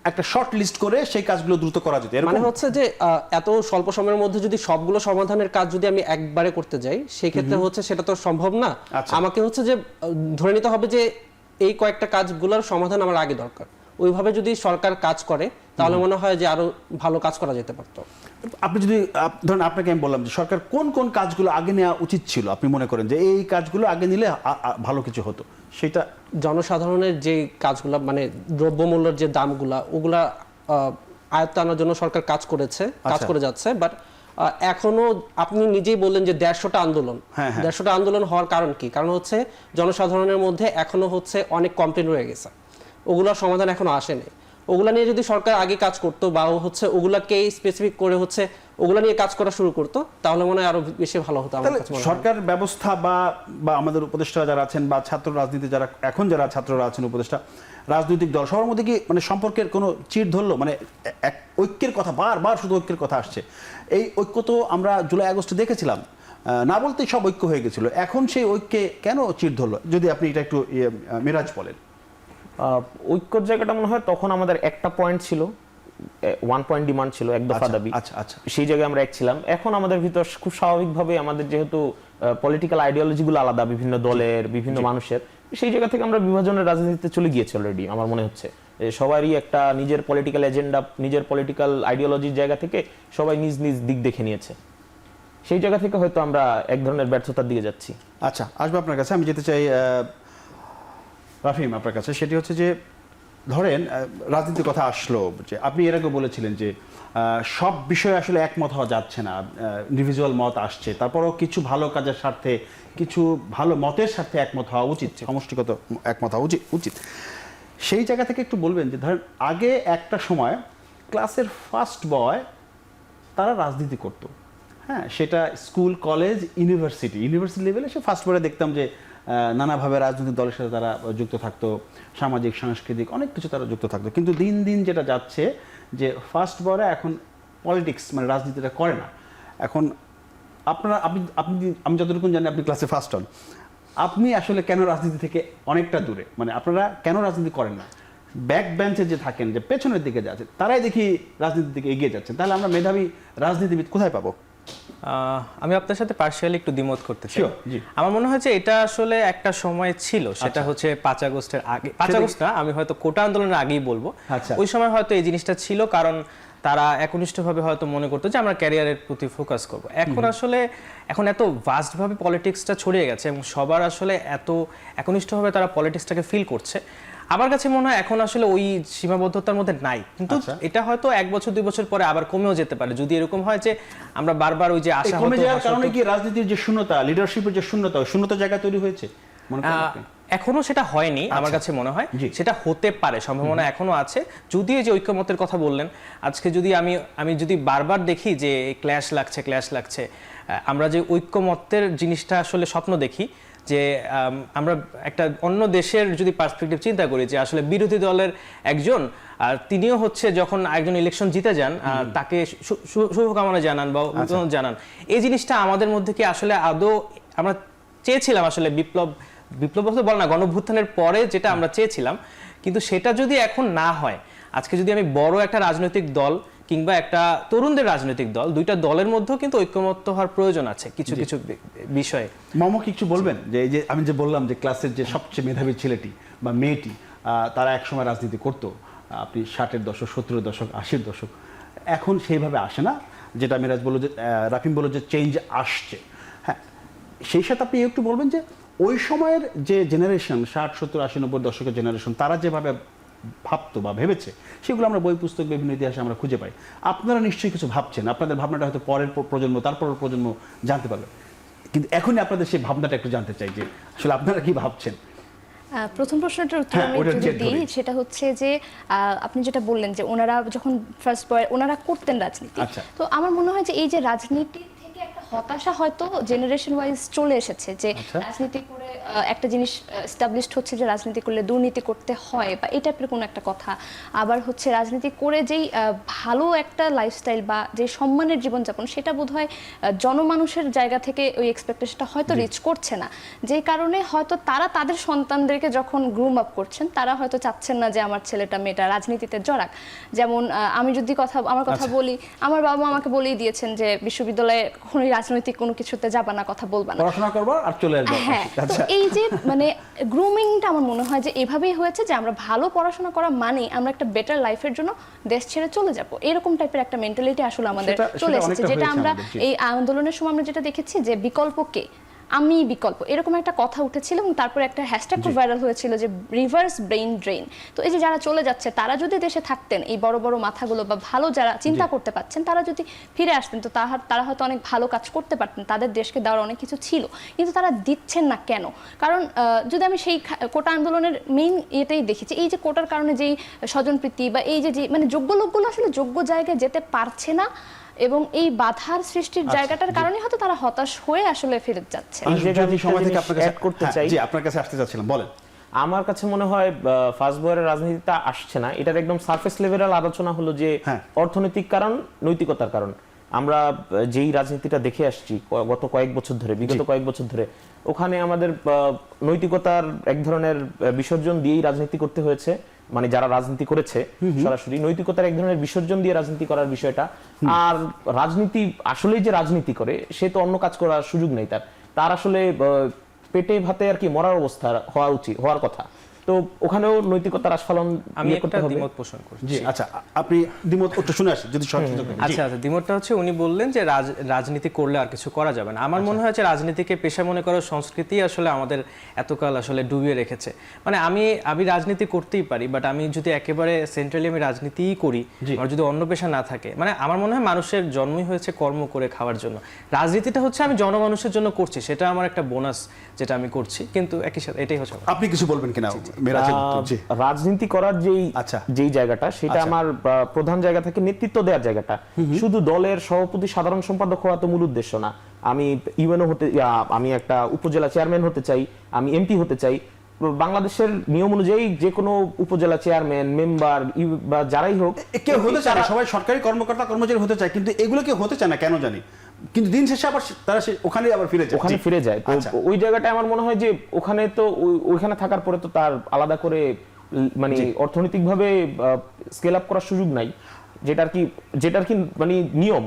একটা শর্ট লিস্ট করে সেই কাজগুলো দ্রুত করা যেত? মানে যে এত স্বল্প সময়ের মধ্যে যদি সবগুলো সমাধানের কাজ যদি আমি একবারে করতে যাই, সেই ক্ষেত্রে সেটা তো সম্ভব না। আমাকে যে ধরে নিতে হবে যে এই কয়েকটা কাজগুলোর সমাধান আমার আগে দরকার। ওইভাবে যদি সরকার কাজ করে তাহলে মনে হয় যে আরো ভালো কাজ করা যেতে পারতো। আপনি যদি ধরেন, আপনাকে আমি বললাম যে সরকার কোন কোন কাজগুলো আগে নেওয়া উচিত ছিল, আপনি মনে করেন যে এই কাজগুলো আগে নিলে ভালো কিছু হতো, সেটা? জনসাধারণের যে কাজগুলো, মানে দ্রব্যমূল্যের যে দামগুলা, ওগুলা আয়ত্তে আনার জন্য সরকার কাজ করেছে, কাজ করে যাচ্ছে। বাট এখনো আপনি নিজেই বললেন যে 150টা আন্দোলন, 150টা আন্দোলন হওয়ার কারণ কি? কারণ জনসাধারণের মধ্যে এখনো অনেক কমপ্লেন রয়ে গেছে, ওগুলোর সমাধান এখনো আসেনি। ওগুলা নিয়ে যদি সরকার আগে কাজ করতো বা ওগুলাকে স্পেসিফিক করে ওগুলা নিয়ে কাজ করা শুরু করতো, তাহলে মনে হয় আরো বেশি ভালো হতো। আমার কাছে মনে হয় সরকার ব্যবস্থা বা আমাদের উপদেষ্টা যারা আছেন বা ছাত্র রাজনীতি যারা এখন যারা ছাত্ররা আছেন, উপদেষ্টা, রাজনৈতিক দল, সবার মধ্যে কি মানে সম্পর্কের কোনো চির ধরলো? মানে এক ঐক্যের কথা, বারবার শুধু ঐক্যের কথা আসছে। এই ঐক্য তো আমরা জুলাই আগস্টে দেখেছিলাম, না বলতেই সব ঐক্য হয়ে গেছিল। এখন সেই ঐক্যে কেন চির ধরলো? যদি আপনি এটা একটু মিরাজ বলেন। ঐক্যর জায়গাটা মনে হয় তখন আমাদের একটা পয়েন্ট ছিল, 1 পয়েন্ট ডিমান্ড ছিল, এক দফা দাবি। আচ্ছা, সেই জায়গায় আমরা এক ছিলাম। এখন আমাদের ভিতর খুব স্বাভাবিকভাবে আমাদের যেহেতু পলিটিক্যাল আইডিওলজি গুলো আলাদা, বিভিন্ন দলের বিভিন্ন মানুষের, সেই জায়গা থেকে আমরা বিভাজনের রাজনীতিতে চলে গিয়েছি অলরেডি। আমার মনে হচ্ছে সবারই একটা নিজের পলিটিক্যাল এজেন্ডা, নিজের পলিটিক্যাল আইডিওলজির জায়গা থেকে সবাই নিজ নিজ দিক দেখে নিয়েছে। সেই জায়গা থেকে হয়তো আমরা এক ধরনের ব্যর্থতার দিকে যাচ্ছি। আচ্ছা, আসবো আপনার কাছে। আমি যেতে চাই রাফিম আপনার কাছে। সেটি হচ্ছে যে ধরেন রাজনীতির কথা আসলো, যে আপনি এর আগে বলেছিলেন যে সব বিষয়ে আসলে একমত হওয়া যাচ্ছে না, ইন্ডিভিজুয়াল মত আসছে, তারপরও কিছু ভালো কাজের স্বার্থে, কিছু ভালো মতের স্বার্থে একমত হওয়া উচিত, সমষ্টিগত একমত হওয়া উচিত। সেই জায়গা থেকে একটু বলবেন যে ধরেন আগে একটা সময় ক্লাসের ফার্স্ট বয় তারা রাজনীতি করতো, হ্যাঁ, সেটা স্কুল, কলেজ, ইউনিভার্সিটি লেভেলে সে ফার্স্ট বয়ে দেখতাম যে নানাভাবে রাজনৈতিক দলের সাথে তারা যুক্ত থাকতো, সামাজিক সাংস্কৃতিক অনেক কিছু তারা যুক্ত থাকতো। কিন্তু দিন দিন যেটা যাচ্ছে যে ফার্স্ট বয়রা এখন পলিটিক্স মানে রাজনীতিটা করে না। এখন আমি যতটুকু জানি আপনি ক্লাসে ফার্স্ট হন, আপনি আসলে কেন রাজনীতি থেকে অনেকটা দূরে, মানে আপনারা কেন রাজনীতি করেন না? ব্যাক বেঞ্চে যে থাকেন, যে পেছনের দিকে যাচ্ছে, তারাই দেখি রাজনীতির দিকে এগিয়ে যাচ্ছেন। তাহলে আমরা মেধাবী রাজনীতিবিদ কোথায় পাবো? আমি আপনার সাথে পার্সিয়ালি একটু দ্বিমত করতে চাই। আমার মনে হয় যে এটা আসলে একটা সময় ছিল, সেটা হচ্ছে 5 আগস্টের আগে। 5 আগস্ট না, আমি হয়তো কোটা আন্দোলনের আগেই বলবো। ওই সময় হয়তো এই জিনিসটা ছিল, কারণ তারা একনিষ্ঠভাবে হয়তো মনে করতো যে আমরা ক্যারিয়ারের প্রতি ফোকাস করব। এখন এত ভাস্টভাবে পলিটিক্সটা ছড়িয়ে গেছে এবং সবার আসলে এত একনিষ্ঠভাবে তারা পলিটিক্সটাকে ফিল করছে। আমার কাছে মনে হয় এখন আসলে ওই সীমাবদ্ধতার মধ্যে নাই, কিন্তু এটা হয়তো 1 বছর 2 বছর পরে আবার কমেও যেতে পারে, যদি এরকম হয় যে আমরা বারবার ওই যে আশা কমে যাওয়ার কারণে কি রাজনীতির যে শূন্যতা, লিডারশিপের যে শূন্যতা জায়গা তৈরি হয়েছে? এখনো সেটা হয়নি আমার কাছে মনে হয়, সেটা হতে পারে, সম্ভাবনা এখনো আছে। যদিও যে ঐক্যমতের কথা বললেন, আজকে যদি আমি যদি বারবার দেখি যে ক্ল্যাশ লাগছে, আমরা যে ঐক্যমতের জিনিসটা আসলে স্বপ্ন দেখি, যে আমরা একটা অন্য দেশের যদি পার্সপেক্টিভ চিন্তা করি, যে আসলে বিরোধী দলের একজন আর তিনিও যখন একজন ইলেকশন জিতে যান, তাকে শুভকামনা জানান বা জানান, এই জিনিসটা আমাদের মধ্যে কি আসলে আদৌ আমরা চেয়েছিলাম? আসলে বিপ্লব বলতে বল না, গণঅভ্যুত্থানের পরে যেটা আমরা চেয়েছিলাম, কিন্তু সেটা যদি এখন না হয়, আজকে যদি আমি বড় একটা রাজনৈতিক দল কিংবা একটা তরুণদের রাজনৈতিক দল, দুইটা দলের মধ্যেও কিন্তু ঐক্যমত্য হওয়ার প্রয়োজন আছে কিছু কিছু বিষয়ে। মামা কি কিছু বলবেন যে এই যে আমি যে বললাম যে ক্লাসের যে সবচেয়ে মেধাবী ছেলেটি বা মেয়েটি তারা একসময় রাজনীতি করতো, আপনি 60-এর দশক, 70-এর দশক, 80-এর দশক, এখন সেইভাবে আসে না, যেটা মিরাজ বললো যে রাফিম বললো যে চেঞ্জ আসছে। হ্যাঁ, সেই সাথে আপনি একটু বলবেন যে ওই সময়ের যে জেনারেশন 60, 70, 80, 90 দশকের জেনারেশন তারা যেভাবে ভাবতো বা ভেবেছে সেগুলো আমরা বই পুস্তক বিভিন্ন ইতিহাসে আমরা খুঁজে পাই। আপনারা নিশ্চয়ই কিছু ভাবছেন, আপনাদের ভাবনাটা হয়তো পরের প্রজন্ম, তারপরের প্রজন্ম জানতে পারবে, কিন্তু এখনই আপনাদের সেই ভাবনাটা একটু জানতে চাই যে আসলে আপনারা কি ভাবছেন। প্রথম প্রশ্নটার উত্তর আমি ওটার যদি জেদ দিই, ধরেই। সেটা হচ্ছে যে আপনি যেটা বললেন যে ওনারা যখন ফার্স্ট বয় ওনারা করতেন রাজনীতি, আচ্ছা। তো আমার মনে হয় যে এই যে রাজনীতি থেকে একটা হতাশা হয়তো জেনারেশন ওয়াইজ চলে এসেছে যে আচ্ছা। রাজনীতি করে একটা জিনিস এস্টাবলিশড হচ্ছে যে রাজনীতি করলে দুর্নীতি করতে হয় বা এই টাইপের কোনো একটা কথা, আবার হচ্ছে রাজনীতি করে যেই ভালো একটা লাইফস্টাইল বা যে সম্মানের জীবনযাপন সেটা বোধহয় জনমানুষের জায়গা থেকে ওই এক্সপেকটেশনটা হয়তো রিচ করছে না, যেই কারণে হয়তো তারা তাদের সন্তানদেরকে যখন গ্রুম আপ করছেন তারা হয়তো চাচ্ছেন না যে আমার ছেলেটা মেয়েটা রাজনীতিতে জড়াক। যেমন আমি যদি আমার কথা বলি, আমার বাবা মা আমাকে বলেই দিয়েছেন যে বিশ্ববিদ্যালয়ে কখনোই রাজনৈতিক কোনো কিছুতে যাবা না, কথা বলবা না। পড়াশোনা করবো আর চলে আসবো। হ্যাঁ, তো আচ্ছা, এই যে মানে গ্রুমিংটা আমার মনে হয় যে এভাবেই হয়েছে যে আমরা ভালো পড়াশোনা করা মানে আমরা একটা বেটার লাইফের জন্য দেশ ছেড়ে চলে যাব, এরকম টাইপের একটা মেন্টালিটি আসলে আমাদের চলে এসেছে, অনেকটা যেটা হয়েছে আমরা আমাদের, জি। এই আন্দোলনের সময় আমরা যেটা দেখেছি যে বিকল্প কে, আমি বিকল্প, এরকম একটা কথা উঠেছিল এবং তারপরে একটা হ্যাশট্যাগ খুব ভাইরাল হয়েছিল যে রিভার্স ব্রেইন ড্রেন। তো এই যে যারা চলে যাচ্ছে তারা যদি দেশে থাকতেন, এই বড় বড় মাথাগুলো বা ভালো যারা চিন্তা করতে পারছেন তারা যদি ফিরে আসতেন, তো তারা হয়তো অনেক ভালো কাজ করতে পারতেন, তাদের দেশকে দেওয়ার অনেক কিছু ছিল, কিন্তু তারা দিচ্ছেন না কেন? কারণ যদি আমি সেই কোটা আন্দোলনের মেইন এটাই দেখেছি, এই যে কোটার কারণে যেই স্বজনপ্রীতি বা এই যে মানে যোগ্য লোকগুলো আসলে যোগ্য জায়গায় যেতে পারছে না এবং এই বাধার সৃষ্টির জায়গাটার কারণে হয়তো তারা হতাশ হয়ে আসলে ফেরত যাচ্ছে। এই জায়গায় যদি সময় থেকে জিনিস আপনার কাছে add করতে হ্যাঁ, চাই। জি আপনার কাছে আসতে চাচ্ছিলাম, বলেন। আমার কাছে মনে হয় ফার্স্ট বয়ের রাজনীতিটা আসছে না, এটার একদম সারফেস লেভেলের আলোচনা হলো যে হ্যাঁ। অর্থনৈতিক কারণ, নৈতিকতার কারণ। আমরা যেই রাজনীতিটা দেখে আসছি গত কয়েক বছর ধরে, বিগত কয়েক বছর ধরে, ওখানে আমাদের নৈতিকতার এক ধরনের বিসর্জন দিয়েই রাজনীতি করতে হয়েছে, মানে যারা রাজনীতি করেছে সরাসরি নৈতিকতার এক ধরনের বিসর্জন দিয়ে রাজনীতি করার বিষয়টা। আর রাজনীতি আসলেই যে রাজনীতি করে সে তো অন্য কাজ করার সুযোগ নেই, তার আসলে পেটে ভাতে আর কি মরার অবস্থা হওয়ার কথা। তো ওখানেও নৈতিকতার আস্ফালন আমি করতে একটা হবে। দ্বিমত পোষণ করছি। জি আচ্ছা, আপনি দ্বিমত একটু শুনে আসি যদি সঠিক। আচ্ছা, দ্বিমতটা হচ্ছে উনি বললেন যে রাজনীতি করলে আর কিছু করা যাবে না। আমার মনে হয় যে রাজনীতিকে পেশা মনে করার সংস্কৃতি আসলে আমাদের এতকাল আসলে ডুবিয়ে রেখেছে। মানে আমি রাজনীতি করতেই পারি, বাট আমি যদি একেবারে সেন্ট্রালি আমি রাজনীতিই করি, আমার যদি অন্য পেশা না থাকে, মানে আমার মনে হয় মানুষের জন্মই হয়েছে কর্ম করে খাওয়ার জন্য। রাজনীতিটা হচ্ছে আমি জনমানুষের জন্য করছি, সেটা আমার একটা বোনাস যেটা আমি করছি, কিন্তু একই সাথে এটাই হচ্ছে। আপনি কিছু বলবেন কিনা মেরাজের উত্তর? জি রাজনীতি করার আচ্ছা। যেই জায়গাটা, সেটা আচ্ছা। আমার প্রধান জায়গা থেকে নেতৃত্ব দেওয়ার জায়গাটা। শুধু দলের সভাপতি, সাধারণ সম্পাদক হওয়া তো মূল উদ্দেশ্য না। আমি ইউএনও আমি একটা উপজেলা চেয়ারম্যান হতে চাই, আমি এমপি হতে চাই। বাংলাদেশের নিয়ম অনুযায়ী যে কোনো উপজেলা চেয়ারম্যান, মেম্বার বা যারাই হোক, কেউ হতে চায় না, সবাই সরকারি কর্মকর্তা কর্মচারী হতে চায়, কিন্তু এগুলো কেউ হতে চায় না কেন জানি, কিন্তু দিন শেষে আবার তারা ওখানেই আবার ফিরে যায়। ওখানে ফিরে যায়। তো আচ্ছা। ওই জায়গাটায় আমার মনে হয় যে ওখানে তো ওইখানে থাকার পরে তো তার আলাদা করে মানে অর্থনৈতিকভাবে স্কেল আপ করার সুযোগ নাই, যেটার কি মানে নিয়ম,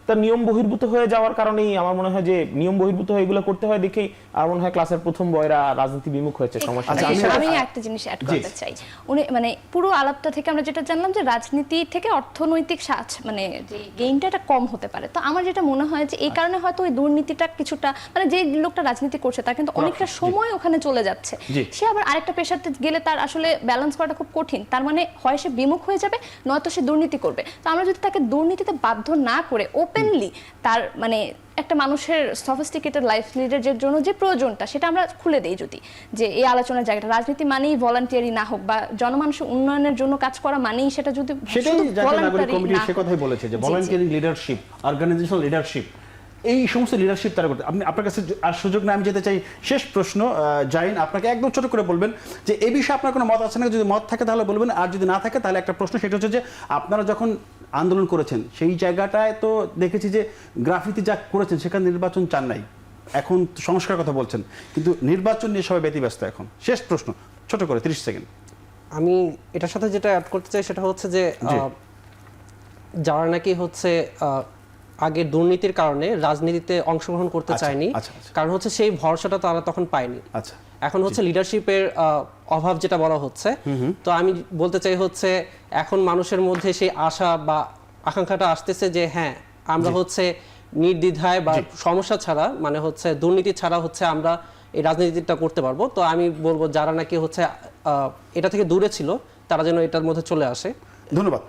তার নিয়ম বহির্ভূত হয়ে যাওয়ার কারণেই আমার মনে হয় যে নিয়ম বহির্ভূত হয়ে এগুলো করতে হয় দেখেই আমার মনে হয় ক্লাসের প্রথম বয়রা রাজনীতি বিমুখ হয়েছে। সমস্যা আচ্ছা, আমি একটা জিনিস অ্যাড করতে চাই। উনি মানে পুরো আলাপটা থেকে আমরা যেটা জানলাম যে রাজনীতি থেকে অর্থনৈতিক মানে যে গেইনটা এটা কম হতে পারে। তো আমার যেটা মনে হয় যে এই কারণে হয়তো ওই দুর্নীতিটা কিছুটা, মানে যে লোকটা রাজনীতি করছে তার কিন্তু অনেকটা সময় ওখানে চলে যাচ্ছে, সে আবার আরেকটা পেশাতে গেলে তার আসলে ব্যালেন্স করাটা খুব কঠিন। তার মানে হয় সে বিমুখ হয়ে যাবে, নয়তো সে দুর্নীতি করবে। তো আমরা যদি তাকে দুর্নীতিতে বাধ্য না করে ওপেনলি তার মানে একটা মানুষের সফিস্টিকেটেড লাইফ লিডের জন্য যে প্রয়োজনটা সেটা আমরা খুলে দেই, যদি যে এই আলোচনার জায়গাটা রাজনীতি মানেই ভলান্টিয়ারি না হোক বা জনমানুষের উন্নয়নের জন্য কাজ করা মানেই সেটা যদি সেটাই জাতীয় নাগরিক কমিটি সে না কথাই বলেছে যে ভলান্টিয়ারিং লিডারশিপ, অর্গানাইজেশনাল লিডারশিপ, এই সমস্ত লিডারশিপ তারা করতে। আপনার কাছে আর সুযোগ না, আমি যেতে চাই শেষ প্রশ্ন। জাহিন, আপনাকে একদম ছোট করে বলবেন যে এই বিষয়ে আপনার কোনো মত আছে না, যদি মত থাকে তাহলে বলবেন, আর যদি না থাকে তাহলে একটা প্রশ্ন, সেটা হচ্ছে যে আপনারা যখন আন্দোলন করেছেন সেই জায়গাটায় তো দেখেছি যে গ্রাফিতি যা করেছেন সেখানে নির্বাচন চান নাই, এখন সংস্কার কথা বলছেন, কিন্তু নির্বাচন নিয়ে সবাই ব্যতিব্যস্ত এখন। শেষ প্রশ্ন ছোট করে 30 সেকেন্ড। আমি এটার সাথে যেটা অ্যাড করতে চাই সেটা হচ্ছে যে যারা নাকি হচ্ছে আগে দুর্নীতির কারণে রাজনীতিতে অংশগ্রহণ করতে আচ্ছা, চায়নি, আচ্ছা, আচ্ছা। কারণ হচ্ছে সেই ভরসাটা তারা তখন পায়নি। আচ্ছা, এখন হচ্ছে লিডারশিপের অভাব যেটা বলা হচ্ছে, তো আমি বলতে চাই হচ্ছে এখন মানুষের মধ্যে সেই আশা বা আকাঙ্ক্ষাটা আসতেছে যে হ্যাঁ আমরা হচ্ছে নির্দ্বিধায় বা সমস্যা ছাড়া মানে হচ্ছে দুর্নীতি ছাড়া হচ্ছে আমরা এই রাজনীতিটা করতে পারবো। তো আমি বলবো যারা নাকি হচ্ছে এটা থেকে দূরে ছিল তারা যেন এটার মধ্যে চলে আসে। ধন্যবাদ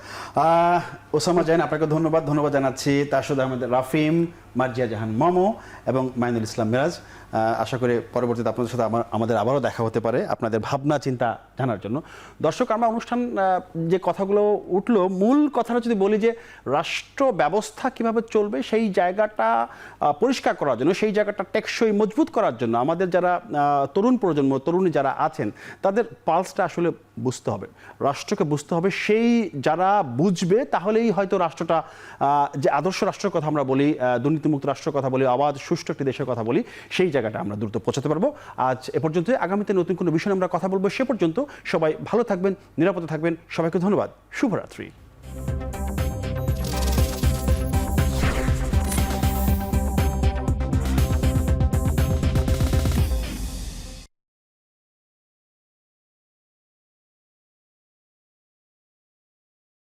ওসামা জাহিন, আপনাকে ধন্যবাদ জানাচ্ছি তারশাদ আহমেদ রাফিম, মার্জিয়া জাহান মমো এবং মাইনুল ইসলাম মিরাজ। আশা করি পরবর্তীতে আপনাদের সাথে আমাদের আবারও দেখা হতে পারে আপনাদের ভাবনা চিন্তা জানার জন্য। দর্শক, আমরা অনুষ্ঠান যে কথাগুলো উঠলো, মূল কথাটা যদি বলি যে রাষ্ট্র ব্যবস্থা কিভাবে চলবে সেই জায়গাটা পরিষ্কার করার জন্য, সেই জায়গাটা টেকসই মজবুত করার জন্য আমাদের যারা তরুণ প্রজন্ম, তরুণী যারা আছেন তাদের পালসটা আসলে বুঝতে হবে, রাষ্ট্রকে বুঝতে হবে। সেই যারা বুঝবে তাহলেই হয়তো রাষ্ট্রটা, যে আদর্শ রাষ্ট্রের কথা আমরা বলি, দুর্নীতিমুক্ত রাষ্ট্রের কথা বলি, আবাদ সুষ্ঠু একটি দেশের কথা বলি, সেই জায়গাটা আমরা দ্রুত পৌঁছাতে পারবো। আজ এ পর্যন্ত, আগামীতে নতুন কোনো বিষয়ে আমরা কথা বলবো। সে পর্যন্ত সবাই ভালো থাকবেন, নিরাপদে থাকবেন। সবাইকে ধন্যবাদ, শুভরাত্রি।